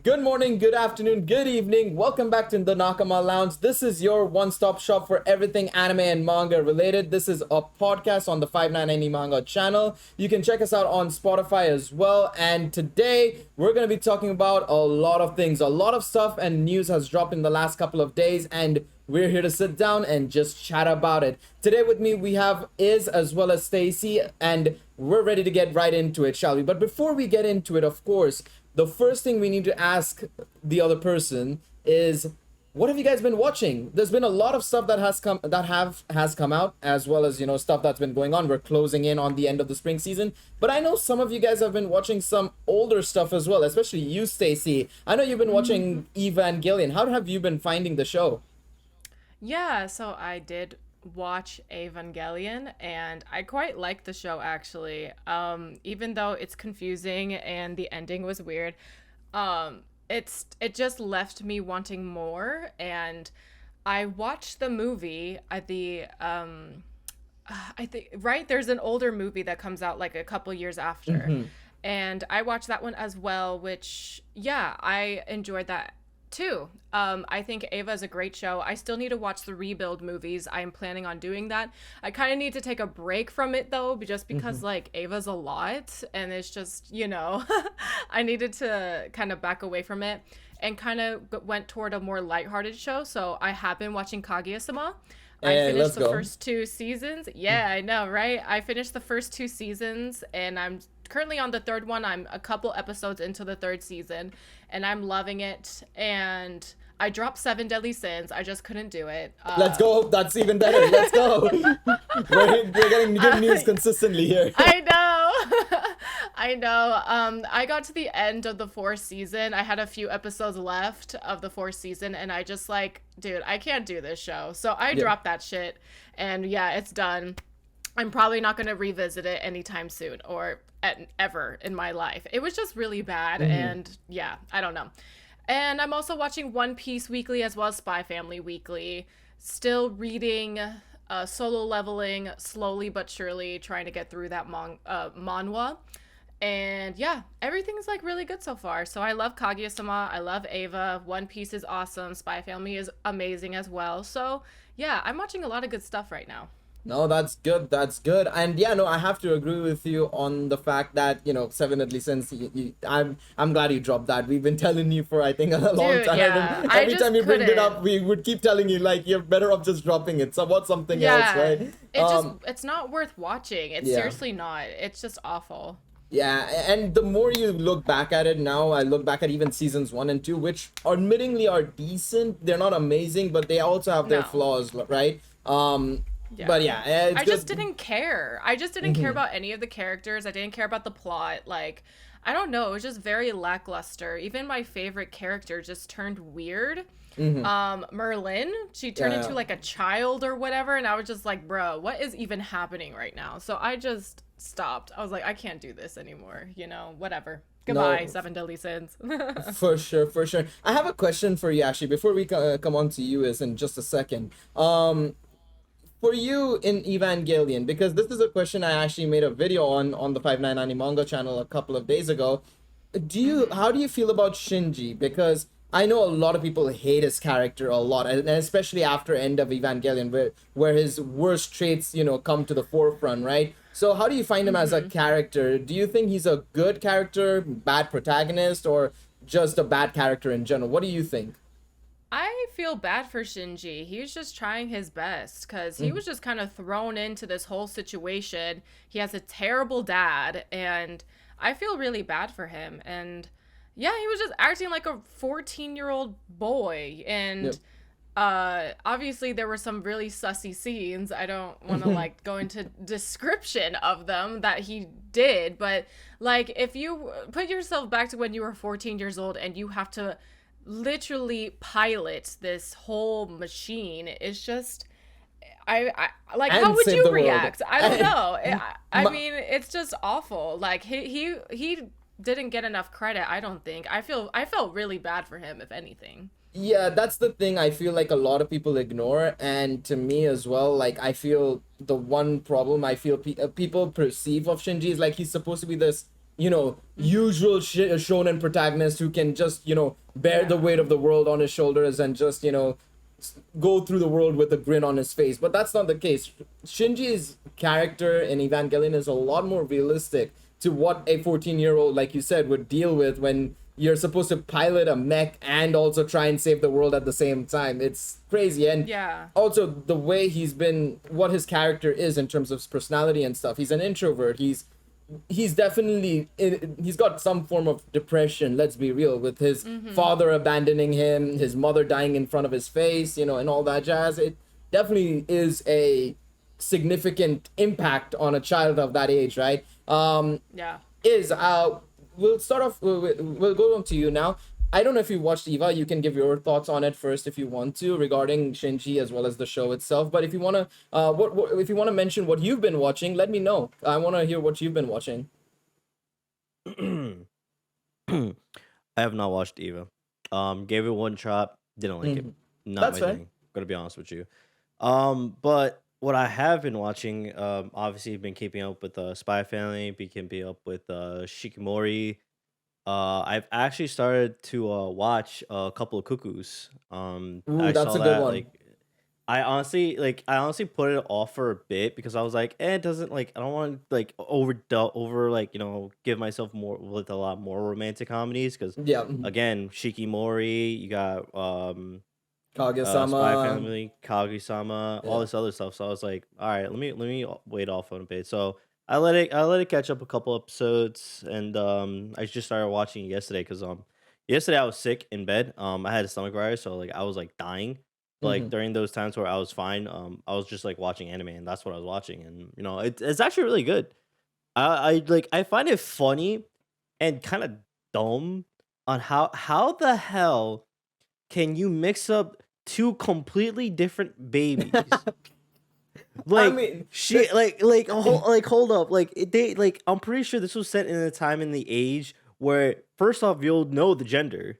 Good morning, good afternoon, good evening. Welcome back to the Nakama Lounge. This is your one-stop shop for everything anime and manga related. This is a podcast on the 599 Animanga channel. You can check us out on Spotify as well. And today we're going to be talking about a lot of things. A lot of stuff and news has dropped in the last couple of days, and we're here to sit down and just chat about it. Today with me we have Iz as well as Stacy, and we're ready to get right into it, shall we? But before we get into it, of course, the first thing we need to ask the other person is, what have you guys been watching? There's been a lot of stuff that has come out, as well as stuff that's been going on. We're closing in on the end of the spring season, but I know some of you guys have been watching some older stuff as well, especially you, Stacy. I know you've been watching Evangelion. How have you been finding the show? Yeah, so I did watch Evangelion and I quite like the show actually. Even though it's confusing and the ending was weird, it just left me wanting more, and I watched the movie at the I think right there's an older movie that comes out like a couple years after. And I watched that one as well, which yeah, I enjoyed that too. I think Ava is a great show. I still need to watch the Rebuild movies. I'm planning on doing that. I kind of need to take a break from it though, just because like Ava's a lot and it's just, I needed to kind of back away from it and kind of went toward a more lighthearted show. So I have been watching Kaguya-sama. I Hey, finished let's the go. first two seasons. Yeah, I know, right? I finished the first two seasons and I'm currently on the third one. I'm a couple episodes into the third season and I'm loving it. And I dropped Seven Deadly Sins. I just couldn't do it. Let's go. That's even better. Let's go. We're getting good news consistently here. I know. I know. I got to the end of the fourth season. I had a few episodes left of the fourth season, and I just like, dude, I can't do this show. So I Yeah. dropped that shit, and yeah, it's done. I'm probably not going to revisit it anytime soon or ever in my life. It was just really bad, and yeah, I don't know. And I'm also watching One Piece weekly as well as Spy Family weekly. Still reading, solo leveling slowly but surely, trying to get through that manhwa. And yeah, everything's like really good so far. So I love Kaguya-sama, I love Ava, One Piece is awesome, Spy Family is amazing as well. So yeah, I'm watching a lot of good stuff right now. No, that's good. That's good. And yeah, no, I have to agree with you on the fact that, Seven Deadly Sins, I'm glad you dropped that. We've been telling you for, I think, a long Dude, time. yeah, And I every just time you bring it up, couldn't. we would keep telling you, like, you're better off just dropping it. So what's something else, Yeah, right? it's not worth watching. It's Yeah. seriously not. It's just awful. Yeah, and the more you look back at it now, I look back at even seasons one and two, which admittingly are decent. They're not amazing, but they also have their No. flaws, right? Yeah. But yeah, it's I just good. didn't care. I just didn't care about any of the characters. I didn't care about the plot. Like, I don't know. It was just very lackluster. Even my favorite character just turned weird. Merlin, she turned Yeah. into like a child or whatever, and I was just like, bro, what is even happening right now? So I just stopped. I was like, I can't do this anymore. Whatever. Goodbye, No, Seven Deadly Sins. for sure, for sure. I have a question for you actually before we come on to you is in just a second. For you in Evangelion, because this is a question I actually made a video on the 599 manga channel a couple of days ago. How do you feel about Shinji? Because I know a lot of people hate his character a lot, and especially after end of Evangelion, where his worst traits, come to the forefront, right? So how do you find him as a character? Do you think he's a good character, bad protagonist, or just a bad character in general? What do you think? I feel bad for Shinji. He was just trying his best because he was just kind of thrown into this whole situation. He has a terrible dad, and I feel really bad for him. And yeah, he was just acting like a 14-year-old boy. Yep. And obviously, there were some really sussy scenes. I don't want to like go into description of them that he did, but like if you put yourself back to when you were 14 years old and you have to literally pilot this whole machine, it's just I like how And would save you the world. react? I don't know. I Ma- mean, it's just awful. Like he didn't get enough credit, I don't think. I felt really bad for him, if anything. Yeah, that's the thing I feel like a lot of people ignore, and to me as well, like I feel the one problem I feel people perceive of Shinji is like he's supposed to be this usual shonen protagonist who can just, bear the weight of the world on his shoulders and just, go through the world with a grin on his face. But that's not the case. Shinji's character in Evangelion is a lot more realistic to what a 14-year-old, like you said, would deal with when you're supposed to pilot a mech and also try and save the world at the same time. It's crazy. And Yeah. also the way what his character is in terms of his personality and stuff. He's an introvert. He's definitely he's got some form of depression, let's be real, with his father abandoning him, his mother dying in front of his face, and all that jazz. It definitely is a significant impact on a child of that age, right? Yeah. Is We'll start off, we'll go on to you now. I don't know if you watched Eva. You can give your thoughts on it first if you want to, regarding Shinji as well as the show itself. But if you want to if you want to mention what you've been watching, let me know. I want to hear what you've been watching. I have not watched Eva. Gave it one shot, didn't like it. Not That's my fair. thing. Gonna be honest with you. But what I have been watching, obviously been keeping up with the Spy Family, been keeping up with Shikimori. I've actually started to watch a couple of Cuckoos. Ooh, I that's saw a good that one. like I honestly put it off for a bit because I was like, it doesn't like I don't want to like over like give myself more with a lot more romantic comedies because Yeah. again Shikimori, you got Spy Kaguya-sama. Family, Kaguya-sama, all Yeah. this other stuff. So I was like, all right, let me wait off on a bit. So I let it catch up a couple episodes, and I just started watching it yesterday because yesterday I was sick in bed. I had a stomach virus, so like I was like dying. But, like during those times where I was fine, I was just like watching anime, and that's what I was watching, and it's actually really good. I find it funny and kind of dumb on how the hell can you mix up two completely different babies? I Like mean, she hold up, they like I'm pretty sure this was set in a time in the age where first off you'll know the gender,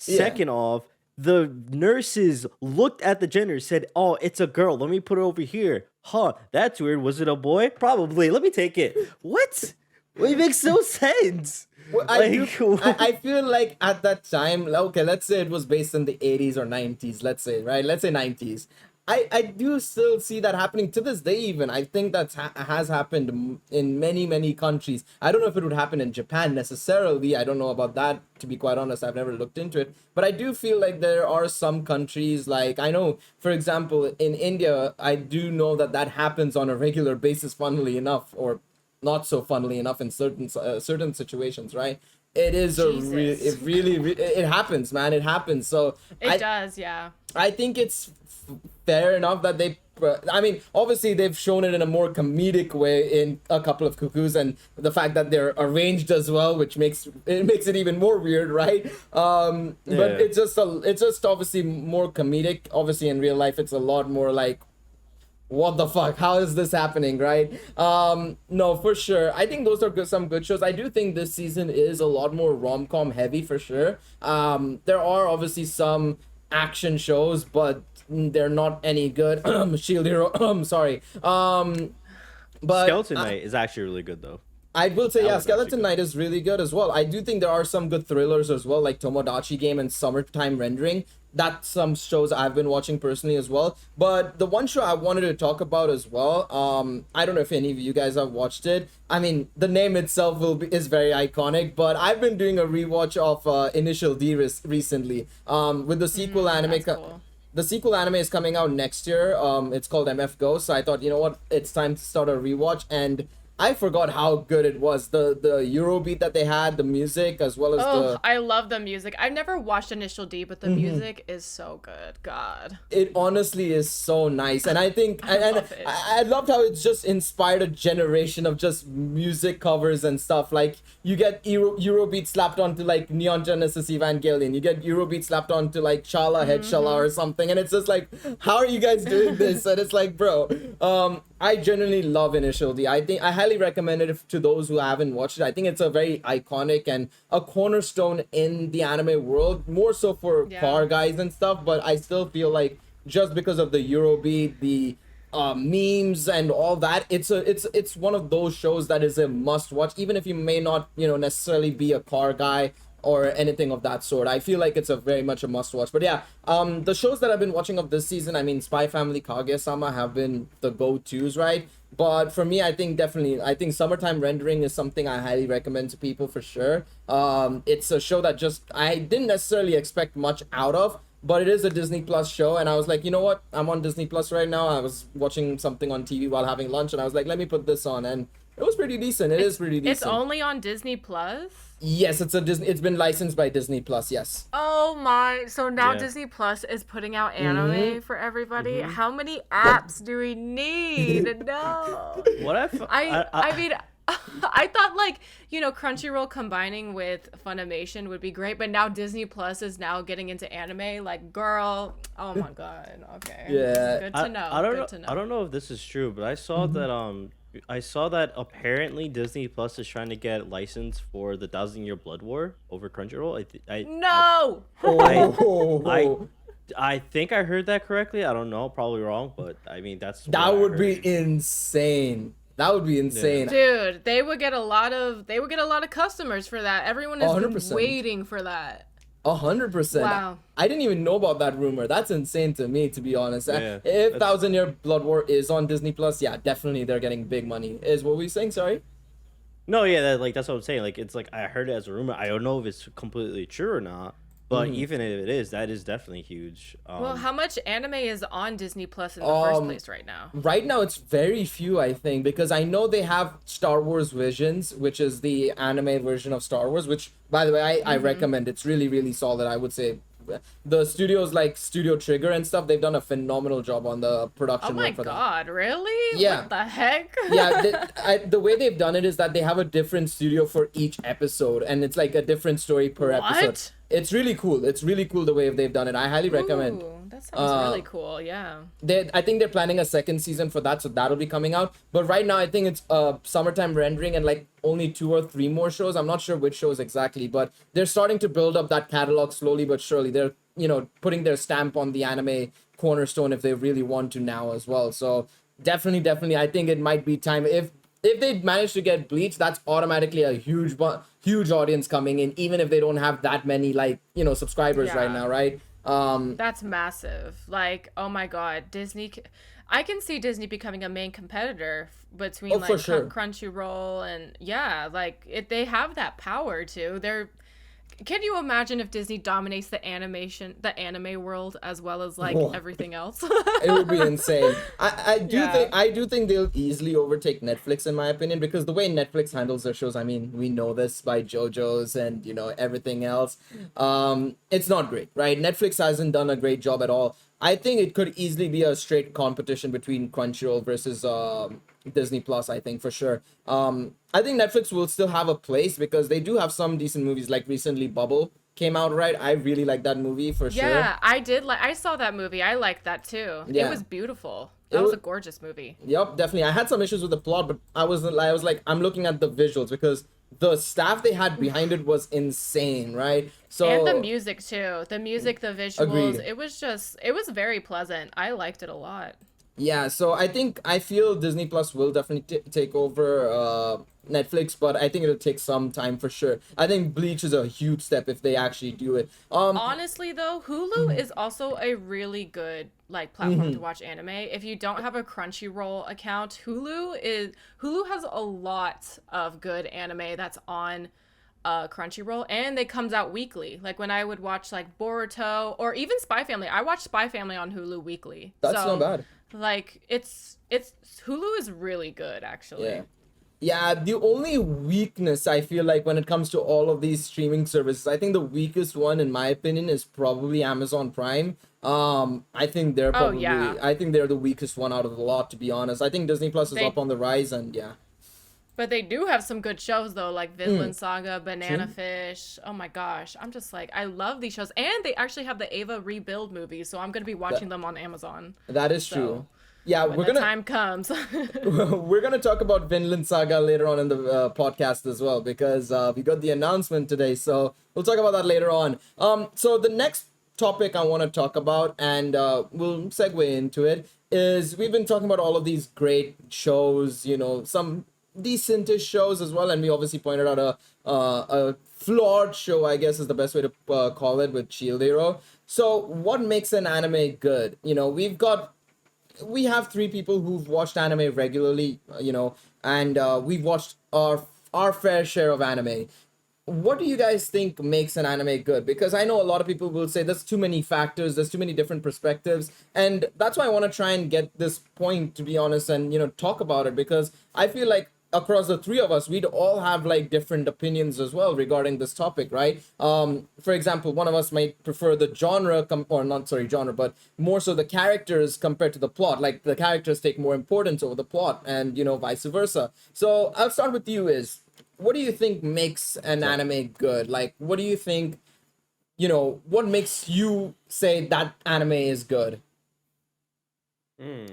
yeah. second off the nurses looked at the gender, said, "Oh, it's a girl. Let me put it over here." Huh? That's weird. Was it a boy? Probably. Let me take it. What? Well, it makes no sense. Well, I feel like at that time, okay, let's say it was based in the 80s or 90s, let's say, right? Let's say 90s. I do still see that happening to this day even. I think that has happened in many, many countries. I don't know if it would happen in Japan necessarily. I don't know about that, to be quite honest. I've never looked into it. But I do feel like there are some countries, like, I know, for example, in India, I do know that that happens on a regular basis, funnily enough, or not so funnily enough in certain situations, right? It is Jesus. it really it happens, man. It happens. So It does, yeah. I think it's fair enough that they. I mean, obviously they've shown it in a more comedic way in a couple of Cuckoos, and the fact that they're arranged as well, which makes it even more weird, right? But Yeah. it's just obviously more comedic. Obviously, in real life, it's a lot more like, what the fuck, how is this happening, right? No, for sure, I think those are some good shows. I do think this season is a lot more rom-com heavy, for sure. There are obviously some action shows, but they're not any good. Shield Hero, sorry. But Skeleton Knight is actually really good though. I will say, That yeah, was actually Skeleton good. Knight is really good as well. I do think there are some good thrillers as well, like Tomodachi Game and Summertime Rendering. That's some shows I've been watching personally as well. But the one show I wanted to talk about as well, I don't know if any of you guys have watched it. I mean, the name itself is very iconic, but I've been doing a rewatch of Initial D recently. With the sequel anime. That's cool. The sequel anime is coming out next year. It's called MF Ghost. So I thought, you know what, it's time to start a rewatch, and I forgot how good it was. The Eurobeat that they had, the music, as well as Oh, the I love the music. I've never watched Initial D, but the music is so good. God. it honestly is so nice. And I think and love it. I loved how it's just inspired a generation of just music covers and stuff. Like, you get Eurobeat slapped onto like Neon Genesis Evangelion, you get Eurobeat slapped onto like Chala Head Shala or something, and it's just like, how are you guys doing this? And it's like, bro, I genuinely love Initial D. I think I highly recommend it to those who haven't watched it. I think it's a very iconic and a cornerstone in the anime world, more so for Yeah. car guys and stuff. But I still feel like, just because of the Eurobeat, the memes and all that. It's one of those shows that is a must watch, even if you may not necessarily be a car guy or anything of that sort. I feel like it's a very much a must watch. But yeah, the shows that I've been watching of this season, I mean, Spy Family, Kaguya-sama have been the go-tos, right? But for me, I think Summertime Rendering is something I highly recommend to people for sure. It's a show that just I didn't necessarily expect much out of, but it is a Disney Plus show, and I was like, you know what? I'm on Disney Plus right now. I was watching something on TV while having lunch, and I was like, let me put this on, and it was pretty decent. It is pretty decent. It's only on Disney Plus? Yes, it's a Disney. It's been licensed by Disney Plus. Yes. Oh my! So now Yeah. Disney Plus is putting out anime for everybody. How many apps do we need? No. What I mean, I thought like Crunchyroll combining with Funimation would be great, but now Disney Plus is now getting into anime. Like, girl, oh my god. Okay. Yeah. Good to know. I don't Good know. to know. I don't know if this is true, but I saw that apparently Disney Plus is trying to get license for the Thousand Year Blood War over Crunchyroll. No. I think I heard that correctly. I don't know, probably wrong, but I mean that's what That I would be heard. insane. That would be insane. Dude, they would get a lot of customers for that. Everyone has been 100%. waiting for that. 100%. Wow. I didn't even know about that rumor. That's insane to me, to be honest. Yeah, If that's- Thousand Year Blood War is on Disney Plus, yeah, definitely they're getting big money. Is what we saying? Sorry. No, yeah, that's what I'm saying. Like it's like I heard it as a rumor. I don't know if it's completely true or not, but even if it is, that is definitely huge. Well, how much anime is on Disney Plus in the first place right now? Right now, it's very few, I think, because I know they have Star Wars Visions, which is the anime version of Star Wars, which, by the way, I recommend. It's really, really solid, I would say. The studios like Studio Trigger and stuff, they've done a phenomenal job on the production Oh my work for that. god, really? Yeah. What the heck? Yeah, the way they've done it is that they have a different studio for each episode, and it's like a different story per episode. What? It's really cool. It's really cool the way they've done it. I highly recommend. Ooh, that sounds really cool. Yeah. I think they're planning a second season for that, so that'll be coming out. But right now, I think it's Summertime Rendering and like only 2 or 3 more shows. I'm not sure which shows exactly, but they're starting to build up that catalog slowly but surely. They're putting their stamp on the anime cornerstone if they really want to now as well. So definitely, I think it might be time if they manage to get Bleach, that's automatically a huge audience coming in, even if they don't have that many subscribers right Yeah. now, right? That's massive. Like, oh my god, I can see Disney becoming a main competitor between for sure. Crunchyroll and they have that power too. Can you imagine if Disney dominates the anime world as well as Whoa. everything else? It would be insane. Yeah. I do think they'll easily overtake Netflix in my opinion, because the way Netflix handles their shows, I mean, we know this by JoJo's and everything else. It's not great, right? Netflix hasn't done a great job at all. I think it could easily be a straight competition between Crunchyroll versus Disney Plus, I think, for sure. I think Netflix will still have a place because they do have some decent movies, like recently Bubble came out, right? I really like that movie for sure. Yeah, I saw that movie. I liked that too. Yeah. It was beautiful. That was a gorgeous movie. Yep, definitely. I had some issues with the plot, but I was like, I'm looking at the visuals because the staff they had behind it was insane, right? So And the music too. The music, the visuals. Agreed. It was very pleasant. I liked it a lot. yeah, so I feel Disney Plus will definitely take over Netflix, but I think it'll take some time for sure. I think Bleach is a huge step if they actually do it. Honestly though, Hulu is also a really good platform to watch anime. If you don't have a Crunchyroll account, Hulu has a lot of good anime that's on Crunchyroll, and it comes out weekly. Like when I would watch Boruto or even Spy Family, I watch Spy Family on Hulu weekly. That's So, not bad. it's Hulu is really good actually. Yeah. Yeah, the only weakness I feel like when it comes to all of these streaming services, I think the weakest one in my opinion is probably Amazon Prime. I think they're probably yeah. I think they're the weakest one out of the lot, to be honest. I think Disney Plus is They- up on the rise, and yeah. But they do have some good shows though, like Vinland Saga, Banana Fish. Oh my gosh, I'm just I love these shows, and they actually have the Ava Rebuild movies, so I'm gonna be watching them on Amazon That is So, true. Yeah, when we're the gonna time comes. we're gonna talk about Vinland Saga later on in the podcast as well, because we got the announcement today, so we'll talk about that later on. So the next topic I want to talk about, and we'll segue into it, is we've been talking about all of these great shows, some decentish shows as well, and we obviously pointed out a flawed show, I guess is the best way to call it, with Shield Hero. So, what makes an anime good? We have three people who've watched anime regularly, and we've watched our fair share of anime. What do you guys think makes an anime good? Because I know a lot of people will say there's too many factors, there's too many different perspectives, and that's why I want to try and get this point, to be honest, and talk about it, because I feel like across the three of us, we'd all have like different opinions as well regarding this topic, right? For example, one of us might prefer the genre, or not, sorry, genre, but more so the characters compared to the plot. Like the characters take more importance over the plot, and vice versa. So I'll start with you. What do you think makes an anime good? Like, what do you think? What makes you say that anime is good? Hmm.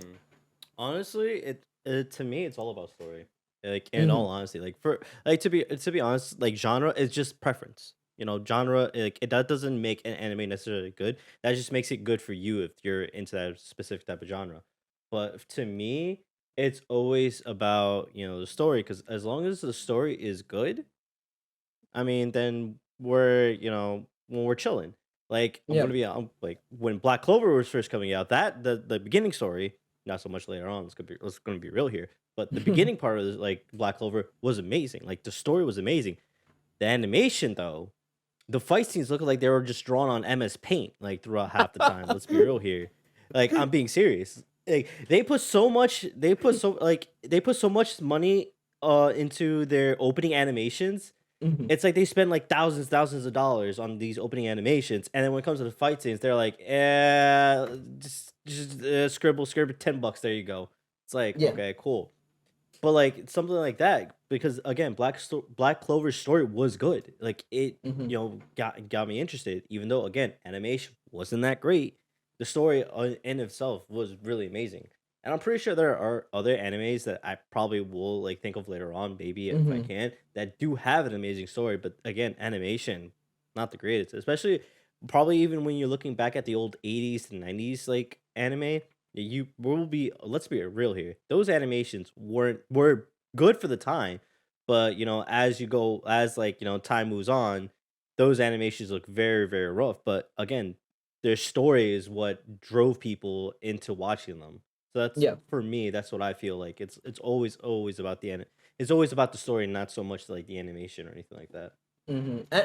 Honestly, it to me, it's all about story. Like in Mm-hmm. all honesty, like for like to be honest, like genre is just preference. Genre like that doesn't make an anime necessarily good. That just makes it good for you if you're into that specific type of genre. But to me, it's always about the story, because as long as the story is good, I mean, then when we're chilling. Like I'm Yeah. gonna be like when Black Clover was first coming out, that the beginning story, not so much later on. Let's gonna be real here. But the beginning part of like Black Clover was amazing. Like the story was amazing. The animation though, the fight scenes look like they were just drawn on MS Paint like throughout half the time. Let's be real here. Like I'm being serious. Like they put so much money into their opening animations. Mm-hmm. It's like they spend like thousands of dollars on these opening animations, and then when it comes to the fight scenes, they're like, just scribble $10. There you go. It's like Yeah. okay, cool. But like something like that, because again, Black Clover's story was good. Like it, Mm-hmm. got me interested. Even though again, animation wasn't that great, the story in itself was really amazing. And I'm pretty sure there are other animes that I probably will like think of later on, maybe if I Mm-hmm. can, that do have an amazing story. But again, animation, not the greatest. Especially probably even when you're looking back at the old 80s to 90s like anime, you will be let's be real here. Those animations were good for the time, but as you go as like time moves on, those animations look very very rough. But again, their story is what drove people into watching them. So that's Yeah. for me. That's what I feel like. It's always about it's always about the story, not so much like the animation or anything like that.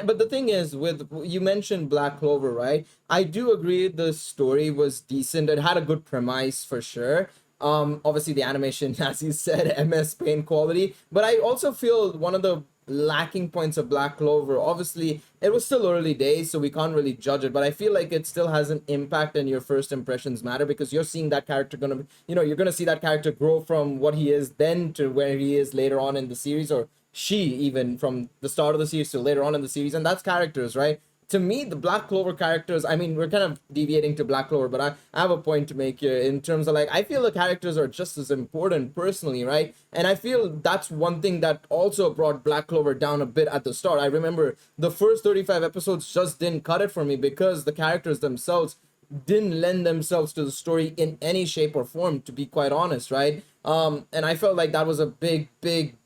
But the thing is, with you mentioned Black Clover, right? I do agree the story was decent. It had a good premise for sure. Obviously the animation, as you said, MS Paint quality. But I also feel one of the lacking points of Black Clover. Obviously, it was still early days, so we can't really judge it. But I feel like it still has an impact, and your first impressions matter because you're seeing that character you're gonna see that character grow from what he is then to where he is later on in the series, or she even from the start of the series to later on in the series, and that's characters, right? To me, the Black Clover characters, I mean, we're kind of deviating to Black Clover, but I have a point to make here in terms of like, I feel the characters are just as important personally, right? And I feel that's one thing that also brought Black Clover down a bit at the start. I remember the first 35 episodes just didn't cut it for me because the characters themselves didn't lend themselves to the story in any shape or form, to be quite honest, right? And I felt like that was a big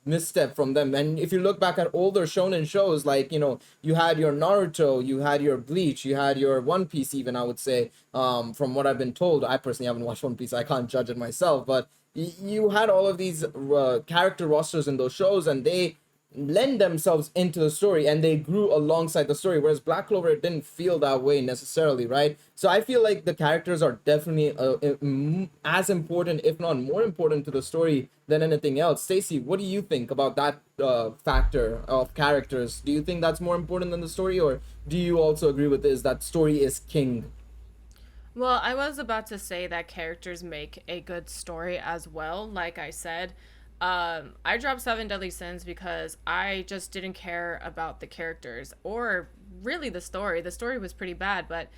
misstep from them. And if you look back at older shonen shows, like you had your Naruto, you had your Bleach, you had your One Piece, even, I would say, from what I've been told. I personally haven't watched One Piece, I can't judge it myself, but you had all of these character rosters in those shows, and they lend themselves into the story and they grew alongside the story, whereas Black Clover, it didn't feel that way necessarily, right? So I feel like the characters are definitely as important, if not more important, to the story than anything else. Stacy, what do you think about that factor of characters? Do you think that's more important than the story, or do you also agree with this, that story is king? Well, I was about to say that characters make a good story as well. Like I said, I dropped Seven Deadly Sins because I just didn't care about the characters or really the story. The story was pretty bad, but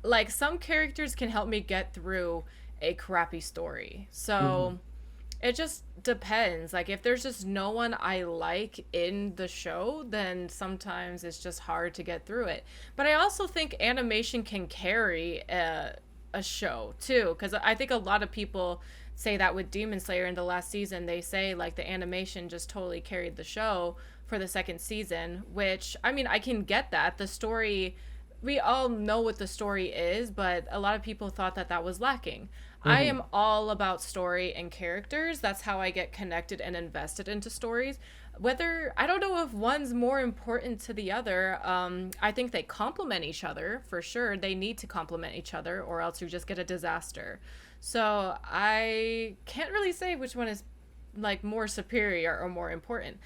like some characters can help me get through a crappy story. Mm-hmm. So It just depends. Like if there's just no one I like in the show, then sometimes it's just hard to get through it. But I also think animation can carry a show too, because I think a lot of people say that with Demon Slayer in the last season, they say like the animation just totally carried the show for the second season, which I mean, I can get that. The story, we all know what the story is, but a lot of people thought that that was lacking. I Mm-hmm. am all about story and characters. That's how I get connected and invested into stories. Whether, I don't know if one's more important to the other. I think they complement each other for sure. They need to complement each other, or else you just get a disaster. So I can't really say which one is like more superior or more important,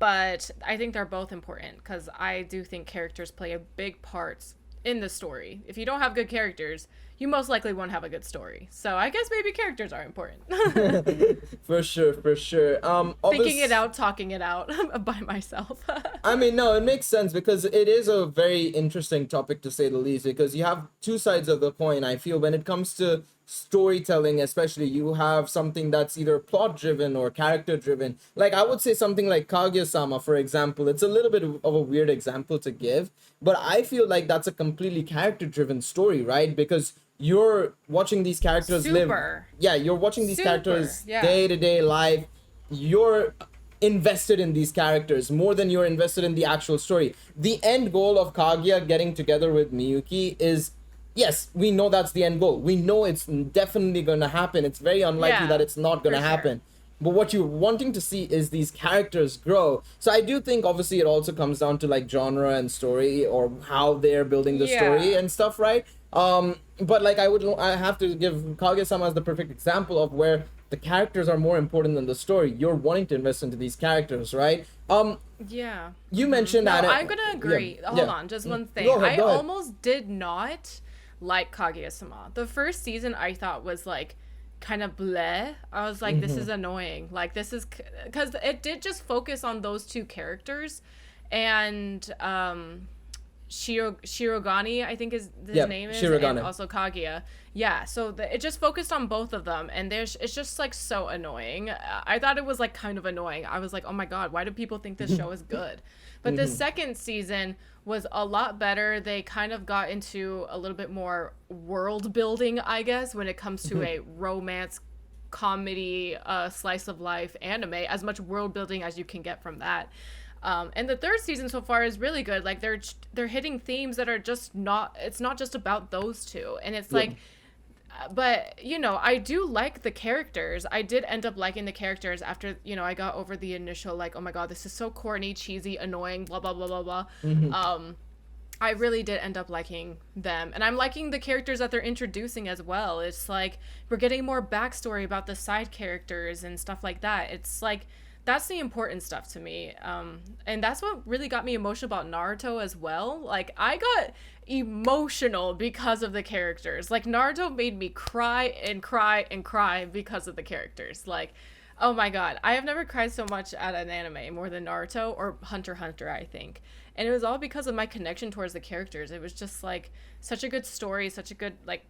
but I think they're both important because I do think characters play a big part in the story. If you don't have good characters, you most likely won't have a good story. So I guess maybe characters are important. For sure, for sure. Thinking it Obvious. out, talking it out by myself. I mean, no, it makes sense because it is a very interesting topic to say the least. Because you have two sides of the coin. I feel when it comes to storytelling, especially, you have something that's either plot driven or character driven. Like I would say something like Kaguya-sama, for example. It's a little bit of a weird example to give, but I feel like that's a completely character driven story, right? Because you're watching these characters live. Super. Yeah, you're watching these Super. characters Yeah. day to day life. You're invested in these characters more than you're invested in the actual story. The end goal of Kaguya getting together with Miyuki is, yes, we know that's the end goal. We know it's definitely going to happen. It's very unlikely that Yeah. it's not going For to sure. happen. But what you're wanting to see is these characters grow. So I do think obviously it also comes down to like genre and story, or how they're building the story Yeah. and stuff, right? But like I have to give Kaguya-sama as the perfect example of where the characters are more important than the story. You're wanting to invest into these characters, right? Yeah. You mentioned No, that. I'm gonna Yeah, agree. Hold yeah. on, just one thing. Go ahead, I go ahead. almost did not like Kaguya-sama. The first season I thought was like kind of bleh. I was like, this is annoying. Like this is because it did just focus on those two characters, and Shirogane, I think is his Yeah, name is, and Shirogane. also Kaguya. Yeah, so it just focused on both of them, and there's it's just like so annoying. I thought it was like kind of annoying. I was like, oh my god, why do people think this show is good? But the second season was a lot better. They kind of got into a little bit more world building, I guess, when it comes to a romance comedy slice of life anime, as much world building as you can get from that. And the third season so far is really good. Like they're hitting themes that are just not. It's not just about those two, and it's Yeah. like, but you know, I do like the characters. I did end up liking the characters after I got over the initial like, oh my god, this is so corny, cheesy, annoying, blah blah blah blah blah. I really did end up liking them. And I'm liking the characters that they're introducing as well. It's like we're getting more backstory about the side characters and stuff like that. It's like that's the important stuff to me. And that's what really got me emotional about Naruto as well. Like I got emotional because of the characters. Like Naruto made me cry and cry and cry because of the characters. Like, oh my god, I have never cried so much at an anime more than Naruto or Hunter x Hunter, I think. And it was all because of my connection towards the characters. It was just like such a good story, such a good like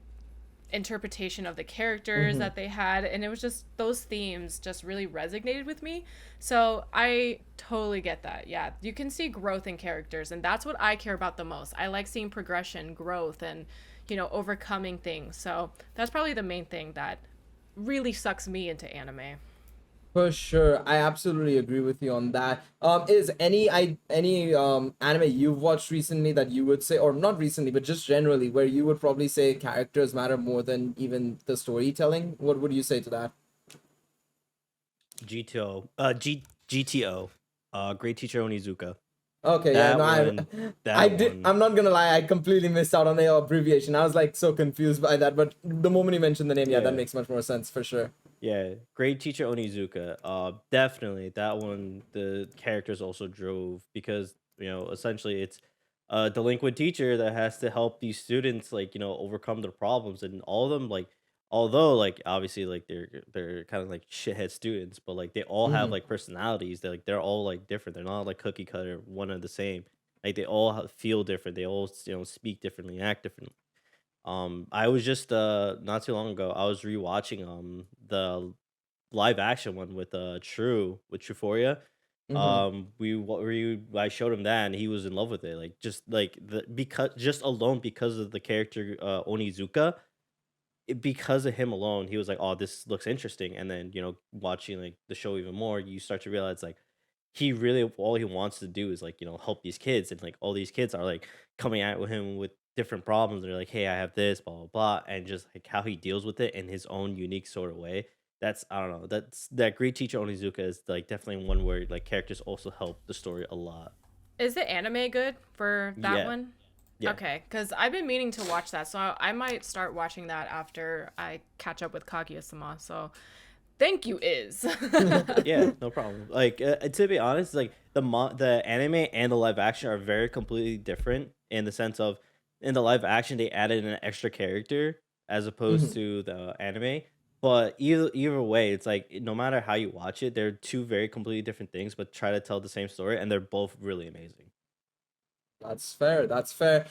interpretation of the characters that they had, and it was just those themes just really resonated with me. So I totally get that. Yeah, you can see growth in characters, and that's what I care about the most. I like seeing progression, growth, and overcoming things. So that's probably the main thing that really sucks me into anime. For sure, I absolutely agree with you on that. Is any anime you've watched recently that you would say, or not recently, but just generally, where you would probably say characters matter more than even the storytelling? What would you say to that? GTO, GTO, Great Teacher Onizuka. Okay, yeah, That no, one, I that did. one. I'm not gonna lie, I completely missed out on the abbreviation. I was like so confused by that, but the moment you mentioned the name, yeah, that Yeah, makes much more sense for sure. yeah. Great Teacher Onizuka. Definitely that one. The characters also drove because essentially it's a delinquent teacher that has to help these students like overcome their problems, and all of them like although like obviously like they're kind of like shithead students, but like they all have Hmm. like personalities. They're all like different. They're not like cookie cutter one and the same. Like they all feel different. They all speak differently, act differently. I was just not too long ago, I was rewatching the live action one with True with Euphoria. Mm-hmm. I showed him that and he was in love with it. Like just like the because just alone because of the character Onizuka, because of him alone, he was like, "Oh, this looks interesting." And then watching like the show even more, you start to realize like he really all he wants to do is like help these kids, and like all these kids are like coming at with him with different problems. They're like, "Hey, I have this, blah blah blah," and just like how he deals with it in his own unique sort of way. That's I don't know. That great teacher Onizuka is like definitely one where like characters also help the story a lot. Is the anime good for that Yeah, one? yeah. Okay, because I've been meaning to watch that, so I might start watching that after I catch up with Kaguya-sama. So, thank you, Is. Yeah, no problem. Like to be honest, like the anime and the live action are very completely different in the sense of in the live action they added an extra character as opposed Mm-hmm. to the anime. But either way, it's like no matter how you watch it, they're two very completely different things, but try to tell the same story, and they're both really amazing. That's fair. That's fair.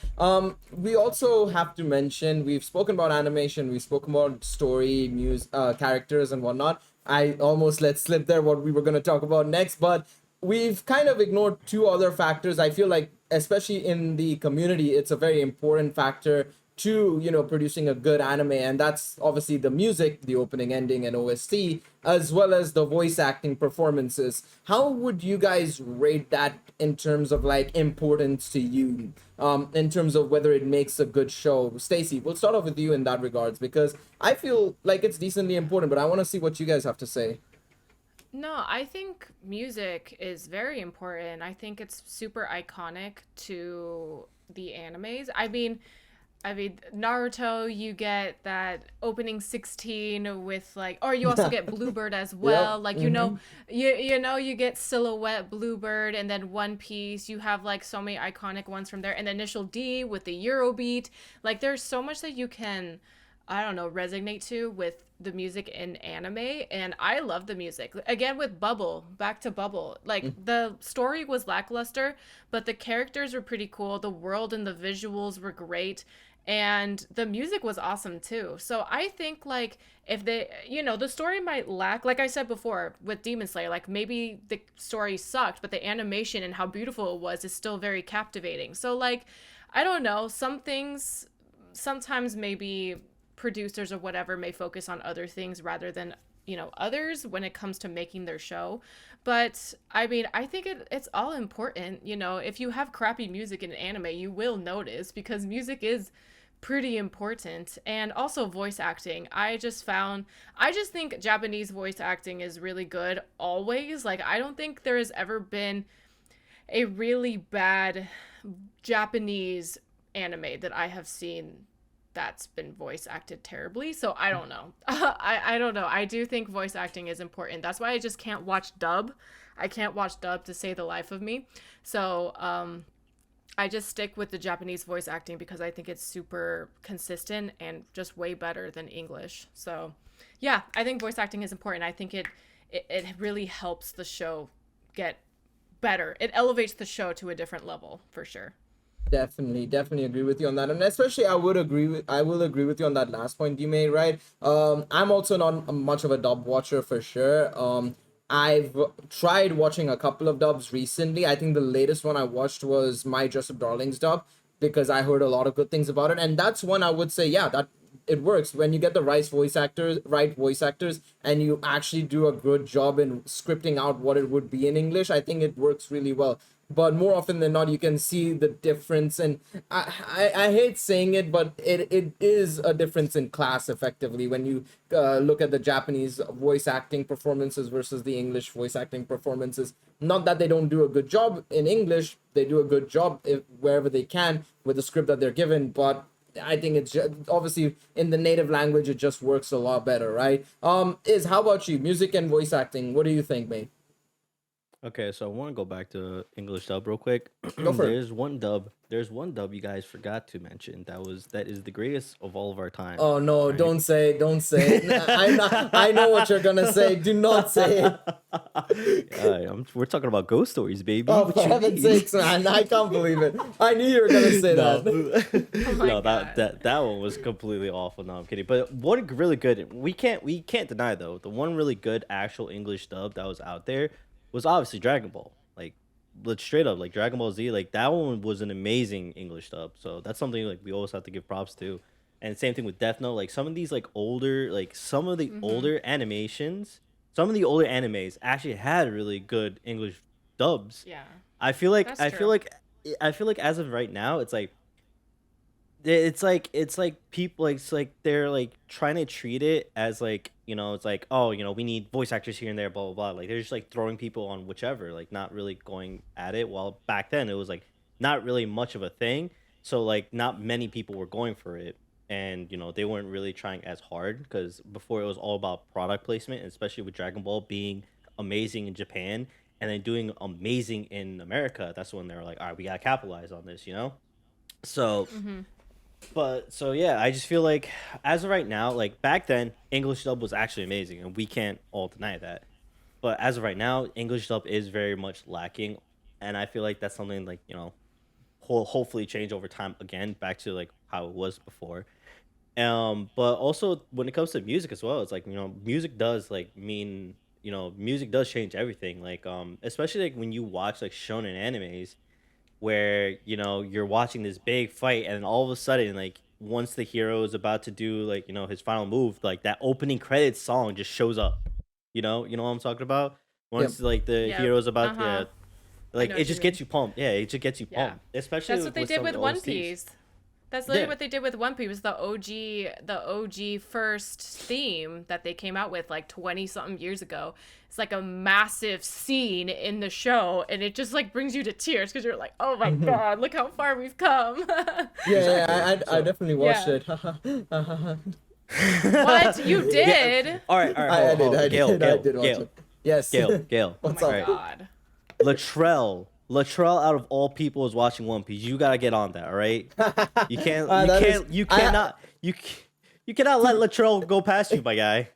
We also have to mention we've spoken about animation, we've spoken about story, music, characters, and whatnot. I almost let slip there what we were going to talk about next, but we've kind of ignored two other factors. I feel like, especially in the community, it's a very important factor to producing a good anime, and that's obviously the music, the opening, ending, and OST, as well as the voice acting performances. How would you guys rate that in terms of like importance to you, in terms of whether it makes a good show? Stacy, we'll start off with you in that regards, because I feel like it's decently important, but I want to see what you guys have to say. No, I think music is very important. I think it's super iconic to the animes. I mean, Naruto, you get that opening 16 with like, or you also get Bluebird as Yep. well. Like, Mm-hmm. you get Silhouette, Bluebird, and then One Piece. You have like so many iconic ones from there. And the Initial D with the Eurobeat. Like, there's so much that you can, I don't know, resonate to with the music in anime. And I love the music. Again, with Bubble, back to Bubble. Like, the story was lackluster, but the characters were pretty cool. The world and the visuals were great, and the music was awesome too. So I think like if they, the story might lack, like I said before with Demon Slayer, like maybe the story sucked, but the animation and how beautiful it was is still very captivating. So like I don't know, some things sometimes maybe producers or whatever may focus on other things rather than others when it comes to making their show. But I mean, I think it's all important. If you have crappy music in an anime, you will notice because music is pretty important. And also voice acting. I just think Japanese voice acting is really good always. Like, I don't think there has ever been a really bad Japanese anime that I have seen that's been voice acted terribly. So I don't know. I don't know. I do think voice acting is important. That's why I just can't watch dub. I can't watch dub to save the life of me. So I just stick with the Japanese voice acting because I think it's super consistent and just way better than English. So yeah, I think voice acting is important. I think it really helps the show get better. It elevates the show to a different level for sure. Definitely, definitely agree with you on that, and especially I will agree with you on that last point you made. Right, I'm also not much of a dub watcher for sure. I've tried watching a couple of dubs recently. I think the latest one I watched was My Dress Up Darling's dub because I heard a lot of good things about it, and that's one I would say, yeah, that it works when you get the right voice actors, and you actually do a good job in scripting out what it would be in English. I think it works really well. But more often than not, you can see the difference, and I hate saying it, but it is a difference in class effectively when you look at the Japanese voice acting performances versus the English voice acting performances. Not that they don't do a good job in English, they do a good job wherever they can with the script that they're given, but I think it's just, obviously in the native language it just works a lot better, right? Is how about you? Music and voice acting. What do you think, mate? Okay, so I want to go back to English dub real quick. Go for it. There's one dub you guys forgot to mention that is the greatest of all of our time. Oh no, Right? don't say it. I know what you're gonna say. Do not say it. We're talking about ghost stories, baby. Oh, What for you heaven's mean? sakes, man. I can't believe it. I knew you were gonna say that. Oh my No, God. that one was completely awful. No, I'm kidding. But one really good. We can't deny though. The one really good actual English dub that was out there was obviously Dragon Ball. Like, let's straight up like Dragon Ball Z. Like that one was an amazing English dub. So that's something like we always have to give props to. And same thing with Death Note. Like some of these like older like some of the older animations, some of the older animes actually had really good English dubs. Yeah. I feel like That's I true. feel like I feel like as of right now, it's like people like it's like they're like trying to treat it as like it's like, oh, we need voice actors here and there, blah blah blah. Like they're just like throwing people on whichever, like not really going at it. While back then it was like not really much of a thing, so like not many people were going for it, and they weren't really trying as hard because before it was all about product placement, and especially with Dragon Ball being amazing in Japan and then doing amazing in America. That's when they were like, all right, we gotta capitalize on this. So but so yeah, I just feel like as of right now, like back then, English dub was actually amazing, and we can't all deny that. But as of right now, English dub is very much lacking, and I feel like that's something like hopefully change over time again, back to like how it was before. But also when it comes to music as well, it's like music does like mean music does change everything. Like especially like when you watch like shonen animes where you're watching this big fight and then all of a sudden like once the hero is about to do like his final move, like that opening credits song just shows up. You know what I'm talking about? Yep. Once like the Yeah. hero's about Uh-huh. I like know it what you just gets mean. you pumped. Yeah, it just gets you Yeah. pumped, especially That's what they did some of with the One OSTs. Piece. That's literally Yeah. what they did with One Piece. Was the OG first theme that they came out with like 20 something years ago. It's like a massive scene in the show, and it just like brings you to tears because you're like, oh my God, look how far we've come. Yeah, I So definitely watched Yeah. it. What? You yeah. did? All right, I hold on, did, I Gail, did, I Gail, did watch Gail, it. Yes. Gail. Oh What's my All up? right, God. Latrell out of all people is watching One Piece. You gotta get on that, all right? You can't, you I, cannot, you cannot let Latrell go past you, my guy.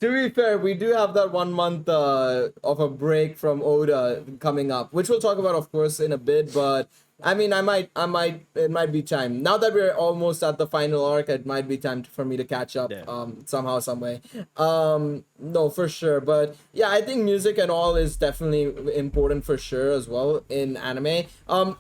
to be fair, we do have that 1 month of a break from Oda coming up, which we'll talk about, of course, in a bit. But I mean, it might be time now that we're almost at the final arc. It might be time for me to catch up, Yeah. somehow, some way. No, for sure. But yeah, I think music and all is definitely important for sure as well in anime.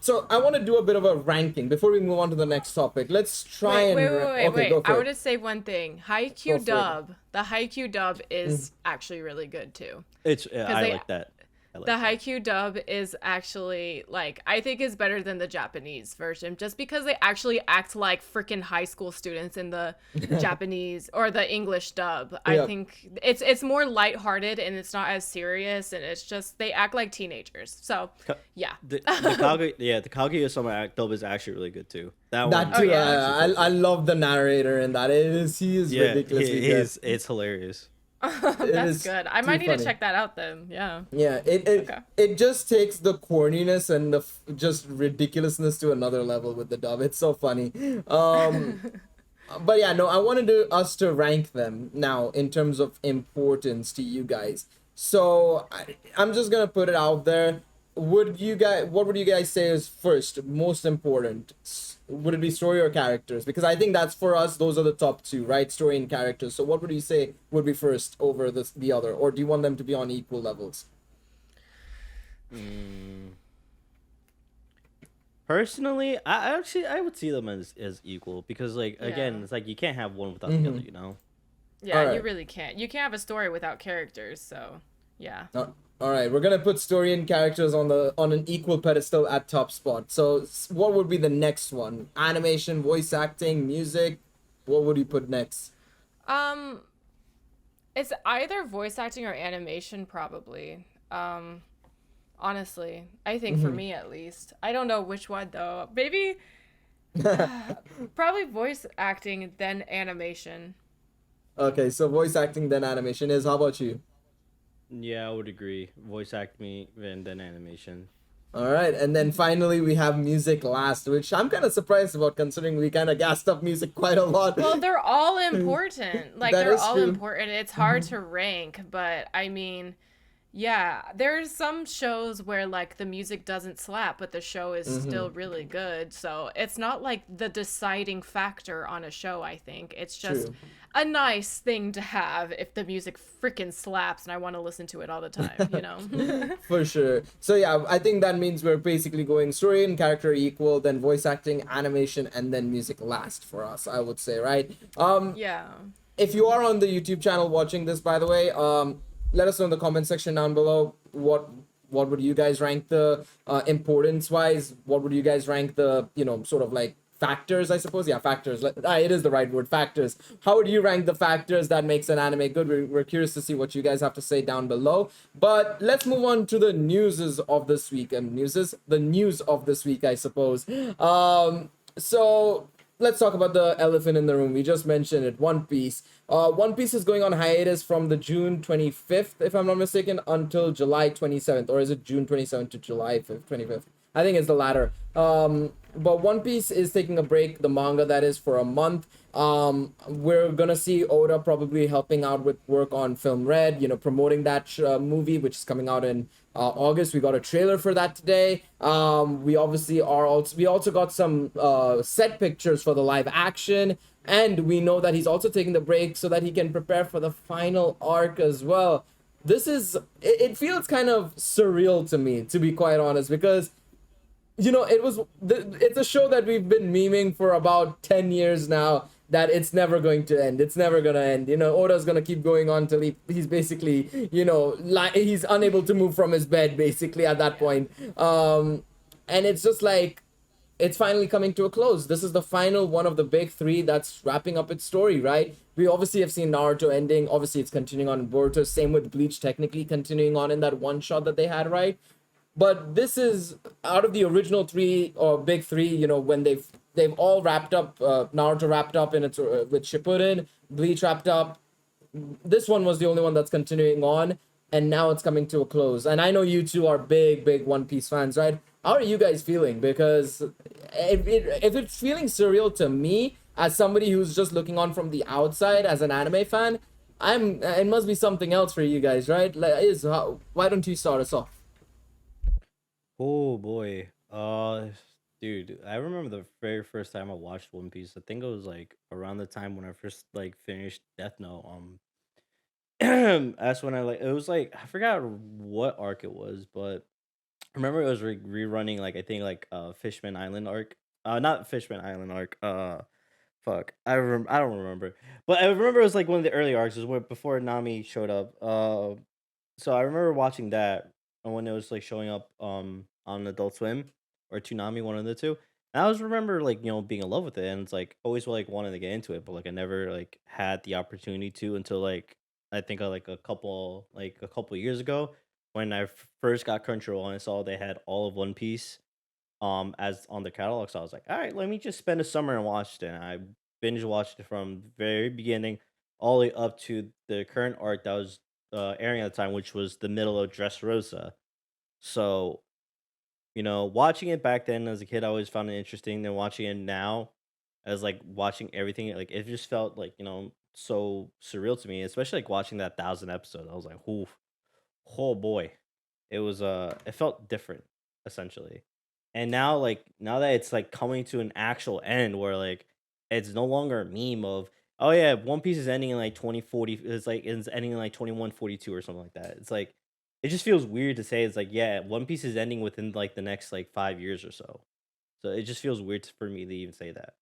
So I want to do a bit of a ranking before we move on to the next topic. Let's try Wait, and okay, go wait. I for want it. to say one thing. Go Haikyuu for it. dub. The Haikyuu dub is actually really good too. I they- like that. I like The that. Haikyuu dub is actually like I think is better than the Japanese version just because they actually act like freaking high school students in the Japanese or the English dub. I Yeah. think it's more lighthearted and it's not as serious and it's just they act like teenagers. So, yeah. The Kaguya-sama dub is actually really good too. That That one, too, yeah. I love the narrator in that. He is yeah, ridiculously it good. is. It's hilarious. That's is good. I too might need funny. to check that out then. Yeah. Yeah, Okay. it just takes the corniness and the just ridiculousness to another level with the dub. It's so funny. But yeah, no, I wanted us to rank them now in terms of importance to you guys. So I'm just gonna put it out there. What would you guys say is first, most important? Would it be story or characters? Because I think that's for us. Those are the top two, right? Story and characters. So what would you say would be first over the other, or do you want them to be on equal levels? Personally, I would see them as equal because like again, Yeah. it's like you can't have one without the other, Yeah, Alright. you really can't. You can't have a story without characters, so yeah. All right, we're gonna put story and characters on an equal pedestal at top spot. So what would be the next one? Animation, voice acting, music. What would you put next? It's either voice acting or animation probably. Honestly, I think for me at least. I don't know which one though. Maybe probably voice acting then animation. Okay, so voice acting then animation is. How about you? Yeah, I would agree. Voice acting and then animation. All right, and then finally we have music last, which I'm kind of surprised about considering we kind of gassed up music quite a lot. Well, they're all important. Like, That they're is all true. important. It's hard to rank, but I mean, yeah, there's some shows where like the music doesn't slap, but the show is Mm-hmm. still really good. So it's not like the deciding factor on a show, I think. It's just True. a nice thing to have if the music freaking slaps and I want to listen to it all the time, you know? For sure. So yeah, I think that means we're basically going story and character equal, then voice acting, animation, and then music last for us, I would say, right? Yeah. If you are on the YouTube channel watching this, by the way, let us know in the comment section down below what would you guys rank the importance wise? What would you guys rank the sort of like factors? I suppose, yeah, factors. It is the right word, factors. How would you rank the factors that makes an anime good? We're curious to see what you guys have to say down below. But let's move on to the newses of this week. And the news of this week, I suppose. So let's talk about the elephant in the room. We just mentioned it. One Piece. One Piece is going on hiatus from the June 25th, if I'm not mistaken, until July 27th. Or is it June 27th to July 5th, 25th? I think it's the latter. But One Piece is taking a break, the manga that is, for a month. We're gonna see Oda probably helping out with work on Film Red, promoting that movie, which is coming out in August. We got a trailer for that today. We also got some set pictures for the live action, and we know that he's also taking the break so that he can prepare for the final arc as well. It feels kind of surreal to me, to be quite honest, because it's a show that we've been memeing for about 10 years now, that it's never going to end. It's never going to end. Oda's going to keep going on till he's basically, he's unable to move from his bed, basically, at that point. And it's just like, it's finally coming to a close. This is the final one of the big three that's wrapping up its story, right? We obviously have seen Naruto ending. Obviously, it's continuing on in Boruto. Same with Bleach, technically continuing on in that one shot that they had, right? But this is out of the original three or big three. When they've all wrapped up. Naruto wrapped up in its with Shippuden. Bleach wrapped up. This one was the only one that's continuing on, and now it's coming to a close. And I know you two are big One Piece fans, right? How are you guys feeling? Because if it's feeling surreal to me as somebody who's just looking on from the outside as an anime fan, it must be something else for you guys, right? Why don't you start us off? Oh boy. Dude, I remember the very first time I watched One Piece. I think it was like around the time when I first like finished Death Note. That's when it was like I forgot what arc it was, but I remember it was rerunning like I think like Fishman Island arc. Not Fishman Island arc. Fuck. I don't remember. But I remember it was like one of the early arcs. It was before Nami showed up. So I remember watching that when it was like showing up on Adult Swim or Toonami, one of the two. And I always remember like being in love with it, and it's like always like wanted to get into it, but like I never like had the opportunity to until like I think like a couple years ago when I first got Crunchyroll and I saw they had all of One Piece as on the catalog. So I was like, all right, let me just spend a summer and watch it. And I binge watched it from very beginning all the way up to the current arc that was airing at the time, which was the middle of Dressrosa. So watching it back then as a kid, I always found it interesting. Then watching it now, as like watching everything, like it just felt like so surreal to me. Especially like watching that 1,000 episode, I was like, "Ooh, oh boy," it felt different essentially. And now, like now that it's like coming to an actual end, where like it's no longer a meme of oh yeah, One Piece is ending in like 2040. It's ending in like 2142 or something like that. It's like it just feels weird to say it's like, yeah, One Piece is ending within like the next like 5 years or so. So it just feels weird for me to even say that.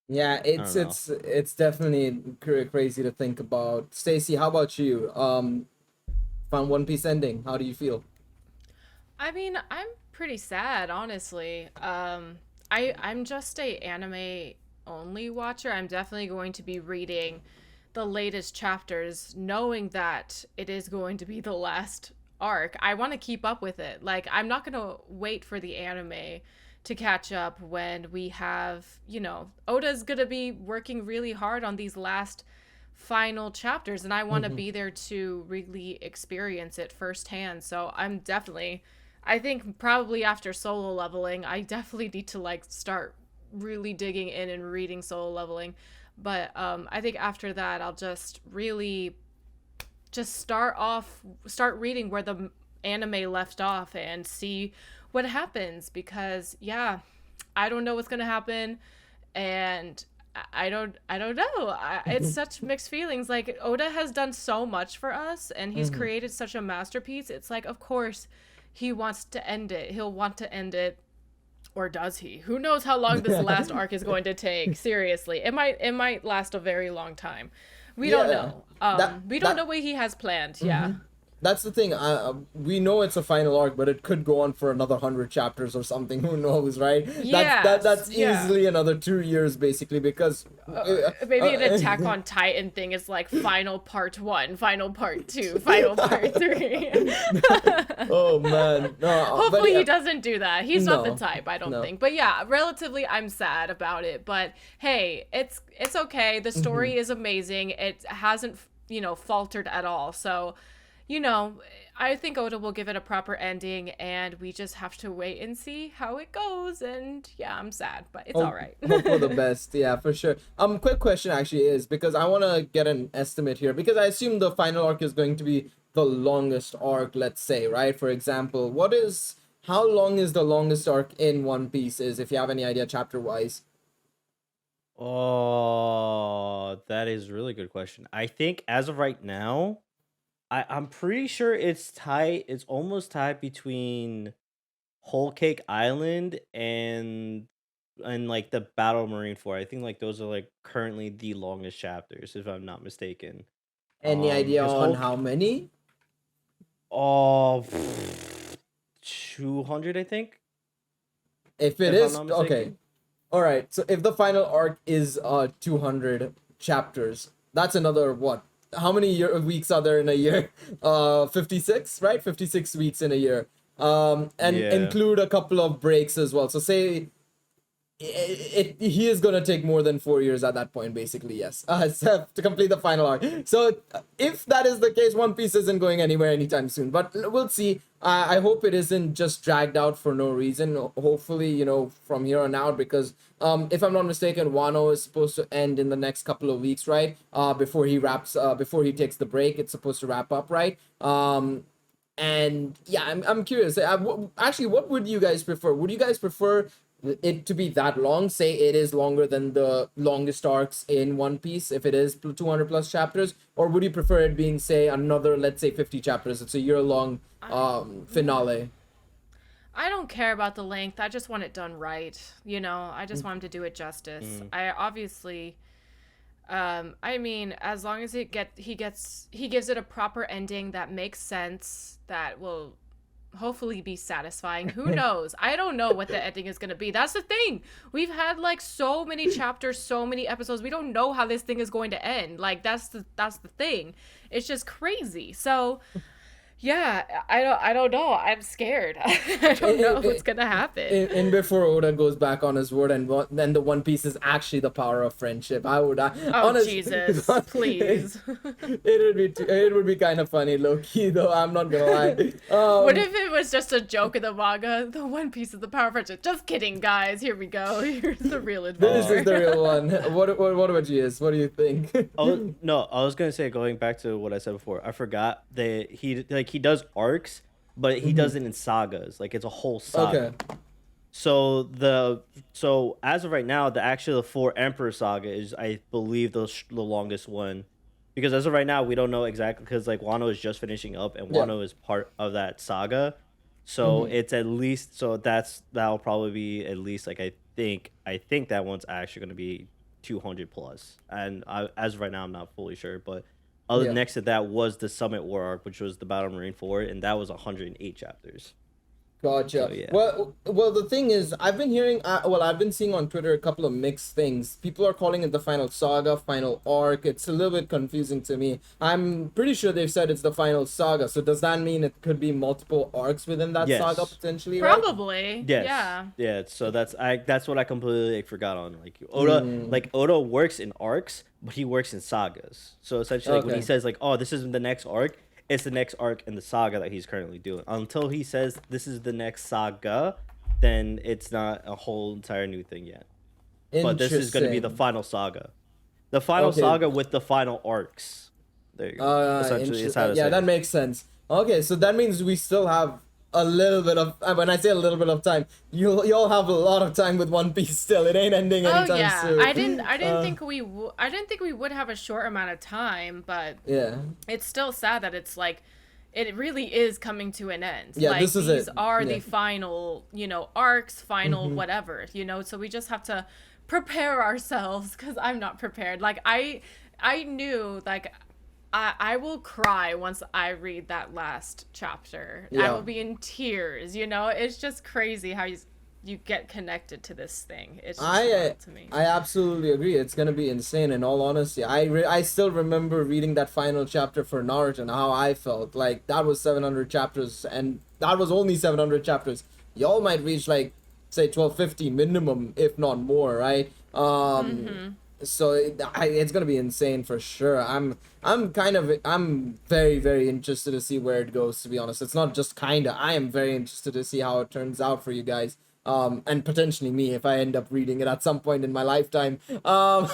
Yeah, I it's don't know. it's it's definitely crazy to think about. Stacy, how about you? Found One Piece ending. How do you feel? I mean, I'm pretty sad, honestly. I'm just a anime only watcher. I'm definitely going to be reading the latest chapters, knowing that it is going to be the last arc. I want to keep up with it. Like, I'm not going to wait for the anime to catch up when we have, Oda's going to be working really hard on these last final chapters, and I want to be there to really experience it firsthand. So I think probably after Solo Leveling, I definitely need to like start really digging in and reading Solo Leveling. But I think after that, I'll just really just start reading where the anime left off and see what happens, because yeah, I don't know what's gonna happen, and I don't know. It's such mixed feelings. Like, Oda has done so much for us, and he's created such a masterpiece. It's like, of course he wants to end it. He'll want to end it, or does he? Who knows how long this last arc is going to take? Seriously, it might last a very long time. We don't know. We don't know what he has planned. Yeah. That's the thing. We know it's a final arc, but it could go on for another 100 chapters or something. Who knows, right? That's easily another 2 years, basically, because maybe an Attack on Titan thing is like final part 1, final part 2, final part 3. Oh man, no. Hopefully he doesn't do that. He's not the type, I don't think. But yeah, relatively, I'm sad about it. But hey, it's okay. The story is amazing. It hasn't faltered at all. So, I think Oda will give it a proper ending, and we just have to wait and see how it goes. And yeah, I'm sad, but it's all right. Hope for the best, yeah, for sure. Quick question actually is, because I want to get an estimate here, because I assume the final arc is going to be the longest arc, let's say, right? For example, how long is the longest arc in One Piece? Is, if you have any idea, chapter wise? Oh, that is a really good question. I think as of right now, I'm pretty sure it's tied. It's almost tied between Whole Cake Island and like the Battle Marine 4. I think like those are like currently the longest chapters, if I'm not mistaken. Any idea Because on how many? Oh, 200, I think. If it If I'm is, not okay. mistaken. All right. So if the final arc is 200 chapters, that's another what? How many weeks are there in a year? 56, right? 56 weeks in a year. And Yeah. include a couple of breaks as well. So say he is gonna take more than 4 years at that point, basically. Yes, so to complete the final arc. So if that is the case, One Piece isn't going anywhere anytime soon, but we'll see. I hope it isn't just dragged out for no reason. Hopefully, from here on out, because if I'm not mistaken, Wano is supposed to end in the next couple of weeks, right? Before he takes the break, it's supposed to wrap up, right? And yeah, I'm curious. Actually, what would you guys prefer? Would you guys prefer it to be that long? Say it is longer than the longest arcs in One Piece, if it is 200 plus chapters, or would you prefer it being, say, another, let's say, 50 chapters? It's a year-long finale. I don't care about the length. I just want it done right. I just want him to do it justice. I obviously, I mean, as long as he gives it a proper ending that makes sense, that will hopefully be satisfying. Who knows? I don't know what the ending is going to be. That's the thing. We've had like so many chapters, so many episodes. We don't know how this thing is going to end. Like that's the thing. It's just crazy. So yeah, I don't know. I'm scared. I don't know what's gonna happen. And before Oda goes back on his word, and then the One Piece is actually the power of friendship. Jesus, please. It would be kind of funny, low key, though. I'm not gonna lie. What if it was just a joke in the manga? The One Piece is the power of friendship. Just kidding, guys. Here we go. Here's the real adventure. This is the real one. What about you? What do you think? No, I was gonna say, going back to what I said before, I forgot that he does arcs, but he does it in sagas. Like it's a whole saga. Okay. So as of right now, the Four Emperor saga is, I believe, the longest one, because as of right now we don't know exactly, because like Wano is just finishing up, and Wano is part of that saga. So it's at least, that'll probably be at least, like, I think that one's actually going to be 200 plus, and as of right now I'm not fully sure, but next to that was the Summit War arc, which was the Battle Marine 4, and that was 108 chapters. Gotcha. So yeah. Well, the thing is, I've been seeing on Twitter a couple of mixed things. People are calling it the final saga, final arc. It's a little bit confusing to me. I'm pretty sure they've said it's the final saga. So does that mean it could be multiple arcs within that saga Yes. potentially, right? Probably. Yes. Yeah. Yeah. So that's what I completely like, forgot on. Oda works in arcs, but he works in sagas. So essentially, like when he Okay. says like, "Oh, this isn't the next arc," it's the next arc in the saga that he's currently doing. Until he says this is the next saga, then it's not a whole entire new thing yet. But this is going to be the Interesting. final saga, the final Okay. saga with the final arcs. There you go. Essentially, is how to Yeah, say that it. makes sense. Okay, so that means we still have a little bit of. When I say a little bit of time, you'll have a lot of time with One Piece. Still, it ain't ending Oh anytime yeah. I soon. didn't. I didn't think I didn't think we would have a short amount of time, but Yeah, it's still sad that it's like it really is coming to an end. yeah. Like This is these it. are Yeah. the final, arcs, final whatever, so we just have to prepare ourselves cuz I'm not prepared. Like I knew like I will cry once I read that last chapter. I Yeah. will be in tears, It's just crazy how you get connected to this thing. It's just wild to me. I absolutely agree. It's gonna be insane. In all honesty, I still remember reading that final chapter for Naruto and how I felt. Like that was 700 chapters, and that was only 700 chapters. Y'all might reach like say 1250 minimum, if not more, right? So it's gonna be insane for sure. I'm very very interested to see where it goes. To be honest, it's not just kinda. I am very interested to see how it turns out for you guys. And potentially me if I end up reading it at some point in my lifetime. But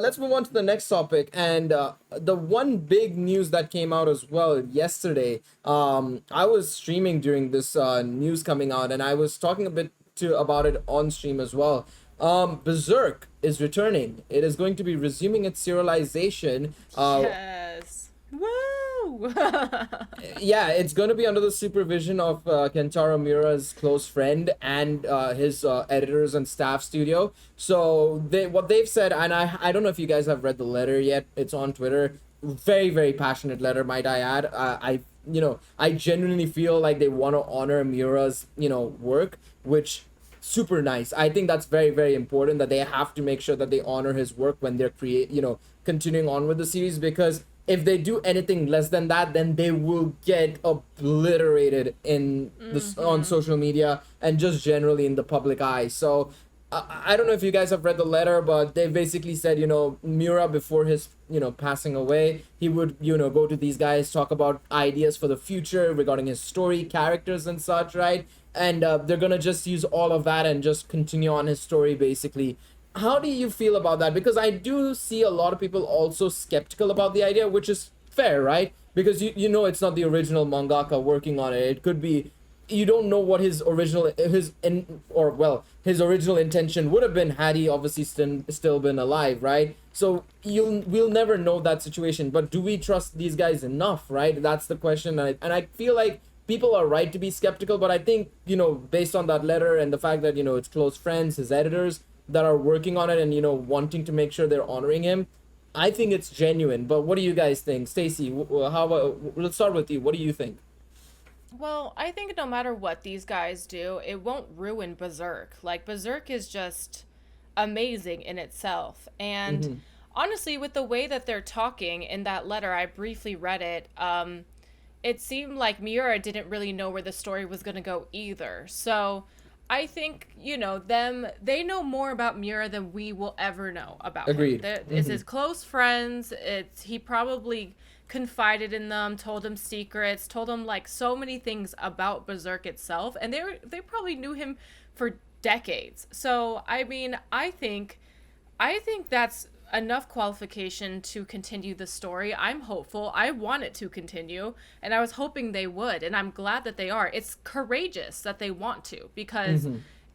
let's move on to the next topic. And the one big news that came out as well yesterday. I was streaming during this news coming out, and I was talking a bit about it on stream as well. Berserk is returning. It is going to be resuming its serialization. Yes. Woo! Yeah, it's going to be under the supervision of Kentaro Miura's close friend and his editors and staff studio. So what they've said, and I don't know if you guys have read the letter yet. It's on Twitter. Very very passionate letter, might I add. I genuinely feel like they want to honor Miura's work, which super nice. I think that's very very important that they have to make sure that they honor his work when they're continuing on with the series, because if they do anything less than that, then they will get obliterated in on social media and just generally in the public eye. So I don't know if you guys have read the letter, but they basically said, Miura, before his, passing away, he would, go to these guys, talk about ideas for the future regarding his story, characters and such, right? And they're gonna just use all of that and just continue on his story, basically. How do you feel about that? Because I do see a lot of people also skeptical about the idea, which is fair, right? Because you know it's not the original mangaka working on it. It could be, you don't know what his original intention would have been had he obviously still been alive, right? So we'll never know that situation. But do we trust these guys enough, right? That's the question. And I feel like people are right to be skeptical, but I think, based on that letter and the fact that, it's close friends, his editors that are working on it and, wanting to make sure they're honoring him, I think it's genuine. But what do you guys think? Stacy, let's start with you. What do you think? Well, I think no matter what these guys do, it won't ruin Berserk. Like, Berserk is just amazing in itself. And honestly, with the way that they're talking in that letter, I briefly read it, it seemed like Miura didn't really know where the story was going to go either. So I think, they know more about Miura than we will ever know about Agreed. him. It's his close friends. He probably confided in them, told them secrets, told them like so many things about Berserk itself, and they probably knew him for decades. So I mean, I think that's enough qualification to continue the story. I'm hopeful. I want it to continue, and I was hoping they would, and I'm glad that they are. It's courageous that they want to, because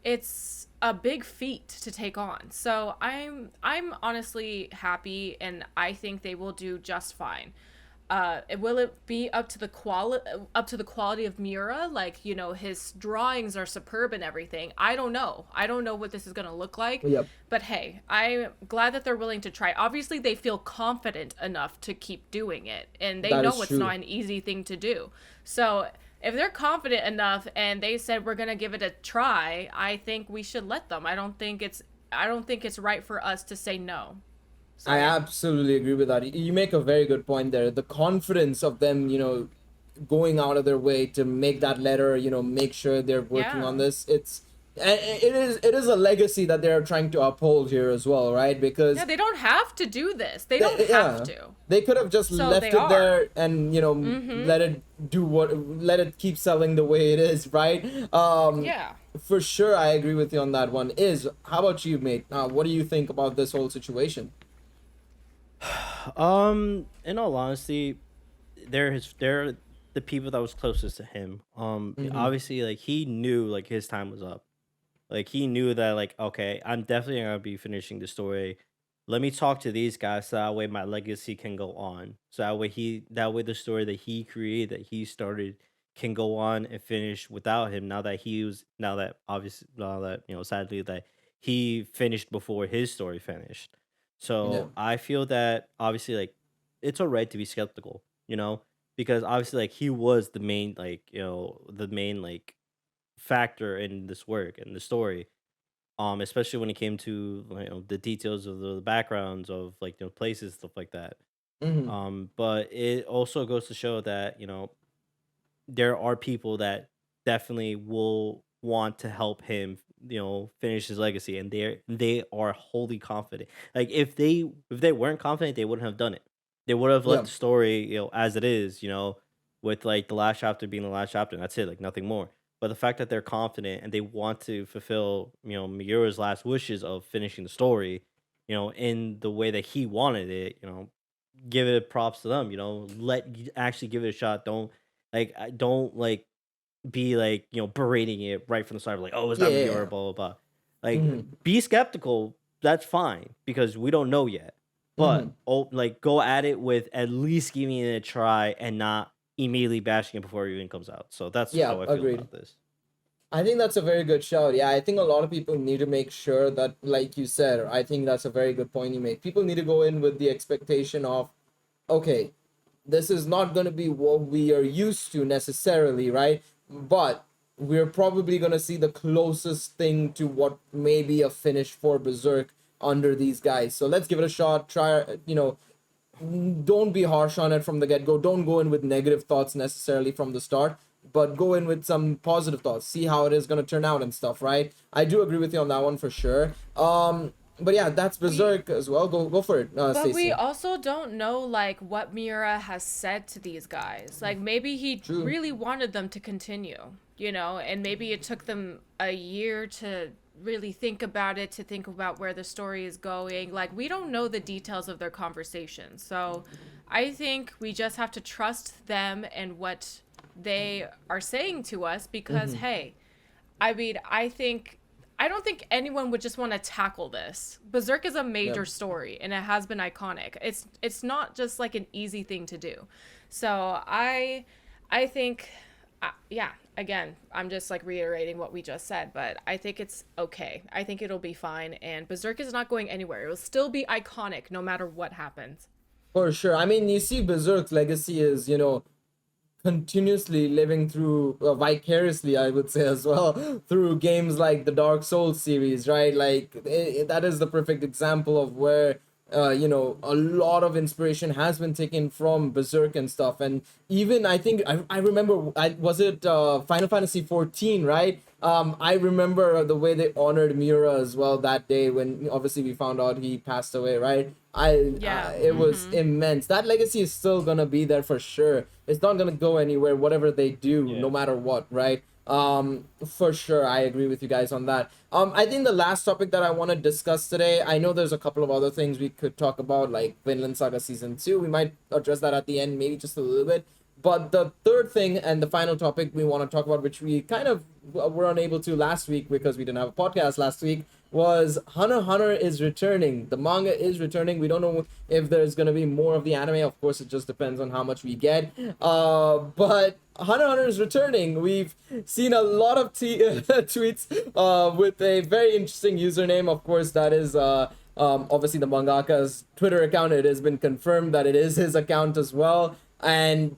it's a big feat to take on. So I'm honestly happy, and I think they will do just fine. Will it be up to the quality of Miura? Like, his drawings are superb and everything. I don't know what this is going to look like. Yep. But hey, I'm glad that they're willing to try. Obviously, they feel confident enough to keep doing it, and they That know is it's true. not an easy thing to do. So if they're confident enough and they said we're gonna give it a try, I think we should let them. I don't think it's right for us to say no. So, I yeah. absolutely agree with that. You make a very good point there. The confidence of them, going out of their way to make that letter, make sure they're working on Yeah. this. It is a legacy that they're trying to uphold here as well, right? Because Yeah, they don't have to do this. They don't have yeah, to. they could have just So left they it there are. and let it keep selling the way it is, right? Yeah. For sure, I agree with you on that one. How about you, mate? What do you think about this whole situation? In all honesty, they're the people that was closest to him. Mm-hmm. Obviously, like he knew like his time was up. Like he knew that like okay, I'm definitely gonna be finishing the story. Let me talk to these guys so that way my legacy can go on. So that way the story that he created, that he started, can go on and finish without him. Now that obviously now that sadly that he finished before his story finished. Yeah. So I feel that obviously like it's alright to be skeptical, because obviously like he was the main the main like factor in this work and the story, especially when it came to the details of the backgrounds of like places, stuff like that. Mm-hmm. But it also goes to show that there are people that definitely will want to help him finish his legacy, and they are wholly confident. Like if they weren't confident, they wouldn't have done it. They would have let Yeah. the story as it is, with like the last chapter being the last chapter, and that's it, like nothing more. But the fact that they're confident and they want to fulfill Miura's last wishes of finishing the story in the way that he wanted it, give it props to them. Actually give it a shot. Don't like be like berating it right from the start, like, oh, it's Yeah. not Yeah. Miura, Yeah. blah blah blah. Like, Mm-hmm. be skeptical. That's fine because we don't know yet. Mm-hmm. But like go at it with at least giving it a try and not immediately bashing it before it even comes out. So that's Yeah. how I feel Agreed. about this. I think that's a very good shout. Yeah, I think a lot of people need to make sure that, like you said, I think that's a very good point you make. People need to go in with the expectation of, okay, this is not going to be what we are used to necessarily, right? But we're probably going to see the closest thing to what may be a finish for Berserk under these guys. So let's give it a shot. Try, don't be harsh on it from the get go. Don't go in with negative thoughts necessarily from the start, but go in with some positive thoughts. See how it is going to turn out and stuff, right? I do agree with you on that one for sure. But yeah, that's We Berserk as well. Go for it, But we Stacey. also don't know like what Miura has said to these guys. Like maybe he True. really wanted them to continue, and maybe it took them a year to really think about it, to think about where the story is going. Like we don't know the details of their conversation. So I think we just have to trust them and what they are saying to us because Mm-hmm. hey, I don't think anyone would just want to tackle this. Berserk is a Yeah. major story and it has been iconic. It's not just like an easy thing to do. So I think yeah, again, I'm just like reiterating what we just said, but I think it's okay. I think it'll be fine and Berserk is not going anywhere. It will still be iconic no matter what happens. For sure. I mean, you see, Berserk's legacy is, continuously living through vicariously, I would say as well, through games like the Dark Souls series, right? Like that is the perfect example of where a lot of inspiration has been taken from Berserk and stuff. And even I think I remember, was it Final Fantasy 14, right? I remember the way they honored Miura as well that day when obviously we found out he passed away, right? Yeah. It was immense. That legacy is still gonna be there for sure. It's not gonna go anywhere, whatever they do, Yeah. no matter what, right? For sure, I agree with you guys on that. I think the last topic that I want to discuss today, I know there's a couple of other things we could talk about, like Vinland Saga Season 2. We might address that at the end, maybe just a little bit. But the third thing and the final topic we want to talk about, which we kind of were unable to last week because we didn't have a podcast last week, was Hunter is returning. The manga is returning. We don't know if there's going to be more of the anime. Of course, it just depends on how much we get. But Hunter is returning. We've seen a lot of tweets with a very interesting username. Of course, that is obviously the mangaka's Twitter account. It has been confirmed that it is his account as well. And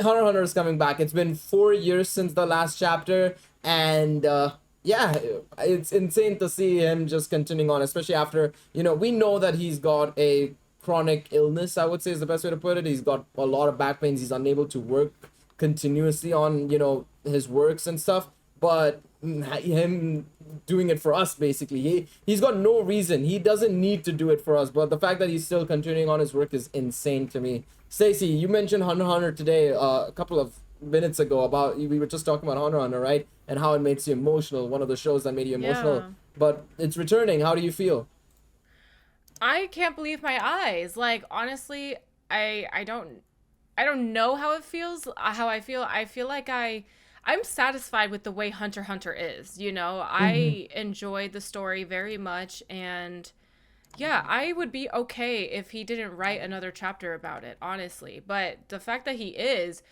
Hunter x Hunter is coming back. It's been 4 years since the last chapter, and yeah, it's insane to see him just continuing on, especially after, we know that he's got a chronic illness, I would say is the best way to put it. He's got a lot of back pains. He's unable to work continuously on, his works and stuff, but him doing it for us, basically, he's got no reason. He doesn't need to do it for us, but the fact that he's still continuing on his work is insane to me. Stacey, you mentioned Hunter x Hunter today, a couple of minutes ago, about, we were just talking about Hunter x Hunter, right, and how it makes you emotional, one of the shows that made you emotional. Yeah. But it's returning. How do you feel? I can't believe my eyes. Like, honestly, I don't know how it feels, how I feel. I feel like I'm satisfied with the way Hunter x Hunter is, you know. I enjoyed the story very much, and yeah, I would be okay if he didn't write another chapter about it, honestly. But the fact that he is,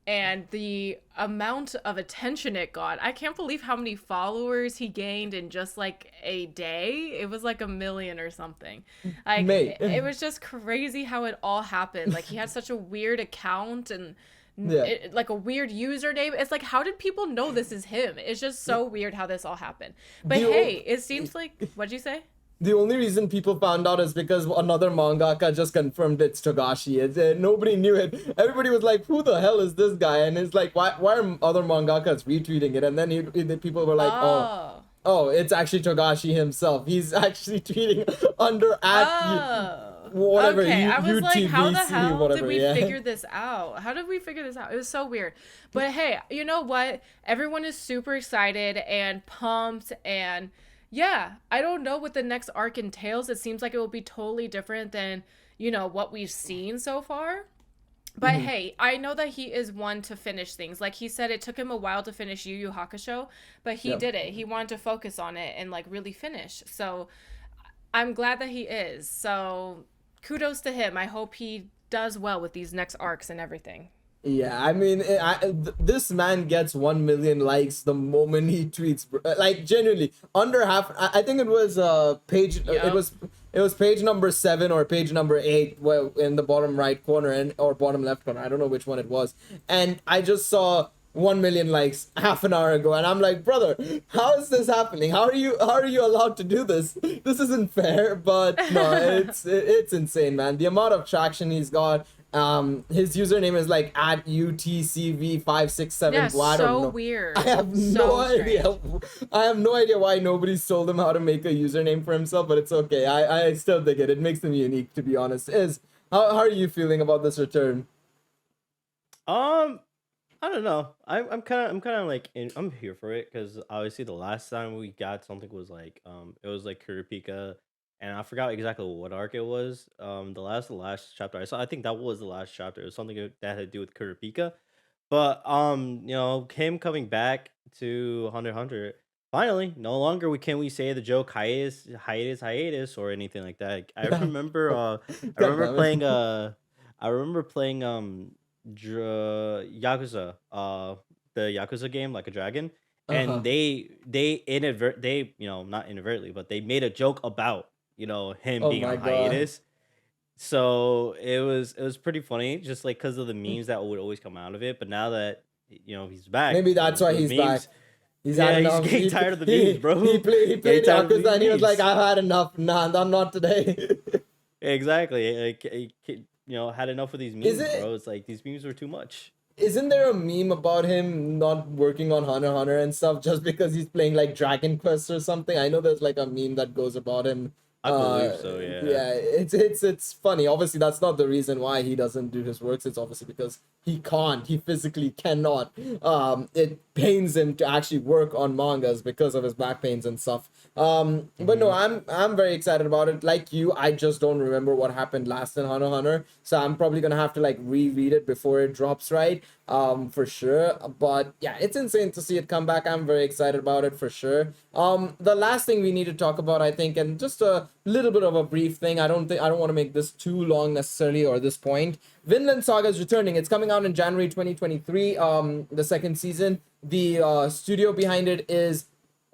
and the amount of attention it got, I can't believe how many followers he gained in just like a day. It was like 1 million or something. Like, Mate. it was just crazy how it all happened. Like, he had such a weird account, and Yeah. like a weird username. It's like, how did people know this is him? It's just so weird how this all happened. But The o- hey, it seems like, what'd you say? The only reason people found out is because another mangaka just confirmed it's Togashi. Nobody knew it. Everybody was like, "Who the hell is this guy?" And it's like, why are other mangakas retweeting it? And then the people were like, Oh. "Oh, it's actually Togashi himself. He's actually tweeting under Oh. whatever Okay, I was like, how the UTBC, hell whatever." did we Yeah. figure this out? How did we figure this out? It was so weird. But hey, you know what? Everyone is super excited and pumped, and yeah, I don't know what the next arc entails. It seems like it will be totally different than, what we've seen so far. But hey, I know that he is one to finish things. Like he said, it took him a while to finish Yu Yu Hakusho, but he Yep. did it. He wanted to focus on it and like really finish. So I'm glad that he is. So kudos to him. I hope he does well with these next arcs and everything. Yeah, I mean, this man gets 1 million likes the moment he tweets. Like genuinely, under half. I think it was page. Yep. It was page number 7 or page number 8, well, in the bottom right corner or bottom left corner. I don't know which one it was. And I just saw 1 million likes half an hour ago, and I'm like, brother, how is this happening? How are you allowed to do this? This isn't fair. But no, it's insane, man. The amount of traction he's got. His username is like at UTCV567. Yeah, I don't so know. weird. I have So no idea. strange. I have no idea why nobody's told him how to make a username for himself, but it's okay. I still dig it. It makes him unique, to be honest. How are you feeling about this return? I don't know. I'm kind of like I'm here for it because obviously the last time we got something was like it was like Kurapika, and I forgot exactly what arc it was. The last chapter I saw, I think that was the last chapter. It was something that had to do with Kurapika, but him coming back to Hunter x Hunter. Finally, no longer we say the joke hiatus or anything like that. I remember I God remember damn playing it. Yakuza, the Yakuza game, like a dragon, and Uh-huh. they not inadvertently, but they made a joke about him Oh being my on god. hiatus. So it was pretty funny, just like because of the memes that would always come out of it. But now that he's back, Maybe that's why those he's back. memes, He's had yeah, he's enough. getting tired of the memes, bro. He Getting played tired of Yakuza these and he was like, memes. I've had enough. Nah, I'm not today. Exactly. Like, had enough of these Is memes, it? bro. It's like these memes were too much. Isn't there a meme about him not working on Hunter x Hunter and stuff just because he's playing like Dragon Quest or something? I know there's like a meme that goes about him. I believe so, yeah. Yeah, it's funny. Obviously, that's not the reason why he doesn't do his works. It's obviously because he can't. He physically cannot. It pains him to actually work on mangas because of his back pains and stuff. But no, Hmm. I'm very excited about it. Like you, I just don't remember what happened last in Hunter x Hunter, so I'm probably gonna have to like reread it before it drops, right? For sure. But yeah, it's insane to see it come back. I'm very excited about it for sure. The last thing we need to talk about, I think, and just a little bit of a brief thing. I don't want to make this too long necessarily, or this point. Vinland Saga is returning. It's coming out in January 2023. The second season. The studio behind it is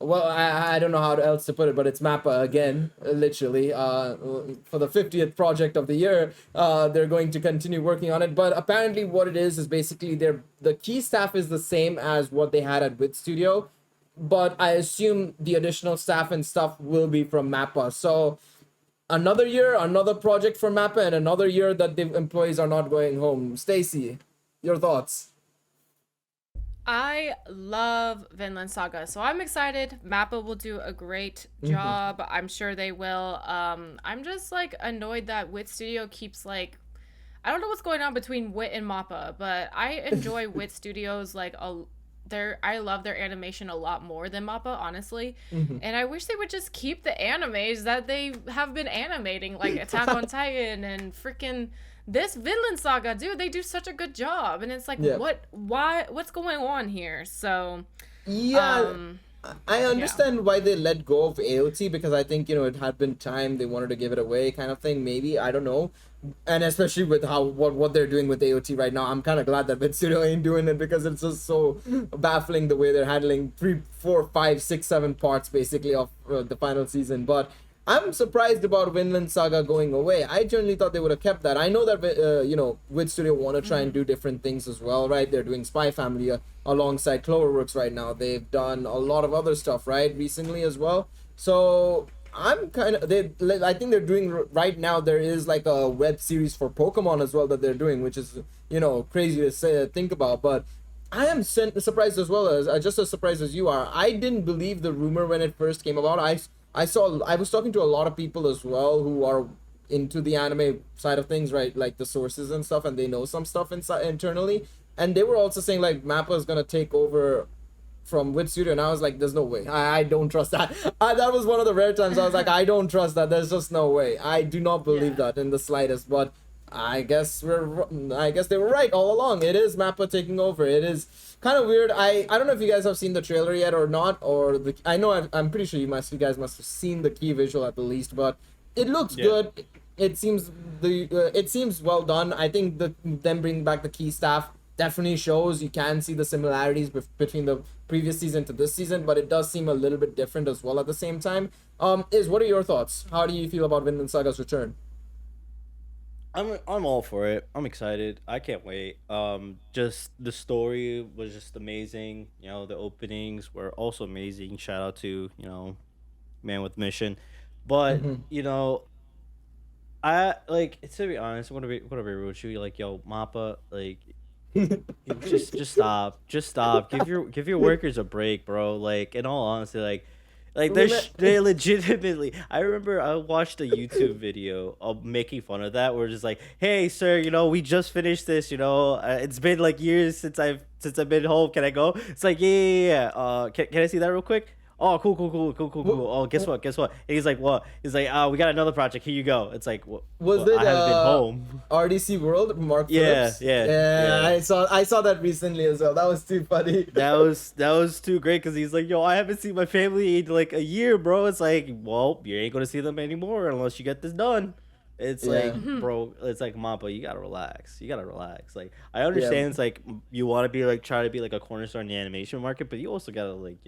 Well, I don't know how else to put it, but it's Mappa again, literally. For the 50th project of the year, they're going to continue working on it. But apparently, what it is basically the key staff is the same as what they had at Wit Studio, but I assume the additional staff and stuff will be from Mappa. So another year, another project for Mappa, and another year that the employees are not going home. Stacy, your thoughts? I love Vinland Saga, so I'm excited. Mappa will do a great job. I'm sure they will. I'm just like annoyed that Wit Studio keeps like I don't know what's going on between Wit and Mappa, but I enjoy Wit Studios like I love their animation a lot more than Mappa, honestly. And I wish they would just keep the animes that they have been animating, like Attack on Titan and freaking this Vinland Saga. Dude, they do such a good job. And it's like, Yeah. what's going on here? So, Yeah, I understand why they let go of AOT, because I think, it had been time they wanted to give it away, kind of thing. Maybe, I don't know. And especially with what they're doing with AOT right now, I'm kind of glad that Vid Studio ain't doing it, because it's just so baffling the way they're handling 3, 4, 5, 6, 7 parts basically of the final season. But I'm surprised about Vinland Saga going away. I generally thought they would have kept that. I know that Wit Studio want to try and do different things as well, right? They're doing Spy Family alongside Cloverworks right now. They've done a lot of other stuff, right, recently as well. So I'm kind of I think they're doing right now. There is like a web series for Pokemon as well that they're doing, which is crazy to think about. But I am surprised as well, as just as surprised as you are. I didn't believe the rumor when it first came about. I was talking to a lot of people as well who are into the anime side of things, right? Like the sources and stuff, and they know some stuff inside internally. And they were also saying like Mappa is gonna take over from Wit Studio, and I was like, there's no way. I don't trust that. That was one of the rare times I was like, I don't trust that. There's just no way. I do not believe that in the slightest. But I guess they were right all along. It is Mappa taking over. It is kind of weird. I don't know if you guys have seen the trailer yet or not, or I know I'm pretty sure you guys must have seen the key visual at the least, but it looks good. It seems it seems well done. I think them bringing back the key staff definitely shows you can see the similarities between the previous season to this season, but it does seem a little bit different as well at the same time. What are your thoughts? How do you feel about Vinland Saga's return? I'm all for it. I'm excited. I can't wait. Just the story was just amazing. The openings were also amazing. Shout out to Man with Mission, but I like, to be honest. I'm gonna be real with you. Like, yo, Mappa, like, just stop. Give your workers a break, bro. Like, in all honesty, like they legitimately. I remember I watched a YouTube video of making fun of that, where just like, hey sir, we just finished this. It's been like years since I've been home. Can I go? It's like, yeah. Can I see that real quick? Oh, cool. Oh, guess what? And he's like, what? He's like, we got another project. Here you go. It's like, what? Was it I haven't been home. RDC World, Mark Yeah, Phillips? yeah. I saw that recently as well. That was too funny. That was too great, because he's like, yo, I haven't seen my family in like a year, bro. It's like, well, you ain't gonna see them anymore unless you get this done. It's like, bro, it's like, Mappa, you gotta relax. Like, I understand it's like you want to be like, try to be like a cornerstone in the animation market, but you also gotta like,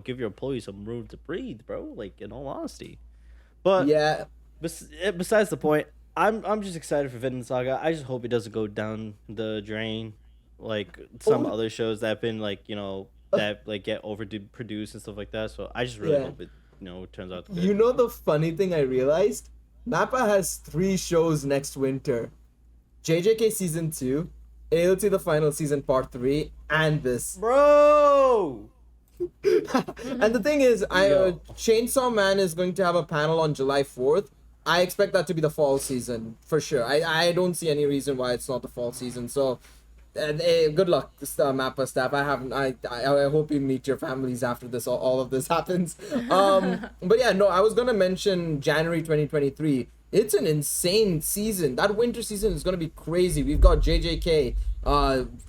give your employees some room to breathe, bro. Like, in all honesty. But yeah, besides the point, I'm just excited for Vinland Saga. I just hope it doesn't go down the drain, like some other shows that have been like, that like get overproduced and stuff like that. So I just really hope it turns out good. The funny thing I realized, Mappa has 3 shows next winter: JJK season 2, AOT the final season part 3, and this. Bro. And the thing is, Chainsaw Man is going to have a panel on July 4th. I expect that to be the fall season for sure. I don't see any reason why it's not the fall season. So, good luck, Mappa staff. I hope you meet your families after this. All of this happens. But yeah, no, I was gonna mention January 2023. It's an insane season. That winter season is gonna be crazy. We've got JJK,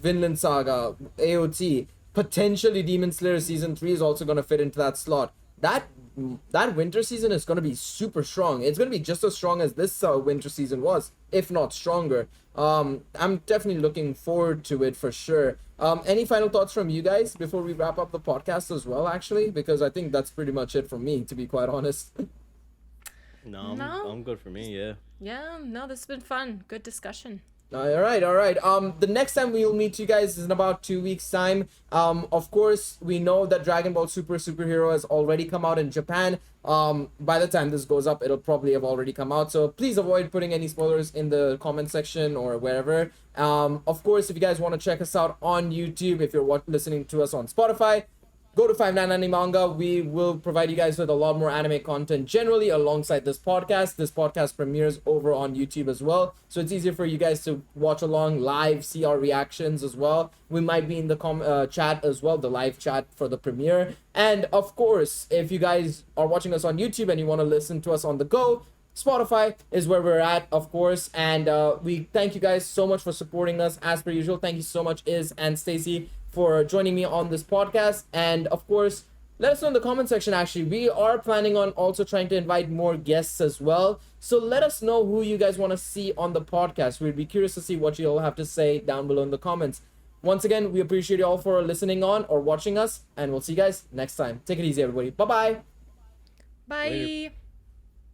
Vinland Saga, AOT. Potentially Demon Slayer season 3 is also going to fit into that slot. That winter season is going to be super strong. It's going to be just as strong as this winter season was, if not stronger. I'm definitely looking forward to it for sure. Any final thoughts from you guys before we wrap up the podcast as well, actually? Because I think that's pretty much it from me, to be quite honest. No, No. I'm good for me. Yeah. Yeah, no, this has been fun. Good discussion. All right, all right. The next time we'll meet you guys is in about 2 weeks' time. Of course, we know that Dragon Ball Super Superhero has already come out in Japan. By the time this goes up, it'll probably have already come out. So please avoid putting any spoilers in the comment section or wherever. Of course, if you guys want to check us out on YouTube, if you're listening to us on Spotify, go to 599 Manga. We will provide you guys with a lot more anime content generally alongside this podcast. This podcast premieres over on YouTube as well. So it's easier for you guys to watch along live, see our reactions as well. We might be in the chat as well, the live chat for the premiere. And of course, if you guys are watching us on YouTube and you want to listen to us on the go, Spotify is where we're at, of course, and we thank you guys so much for supporting us as per usual. Thank you so much, Iz and Stacy, for joining me on this podcast. And of course, let us know in the comment section. Actually, we are planning on also trying to invite more guests as well, so let us know who you guys want to see on the podcast. We'd be curious to see what you all have to say down below in the comments. Once again, we appreciate you all for listening on or watching us, and we'll see you guys next time. Take it easy, everybody. Bye bye. Bye. Later.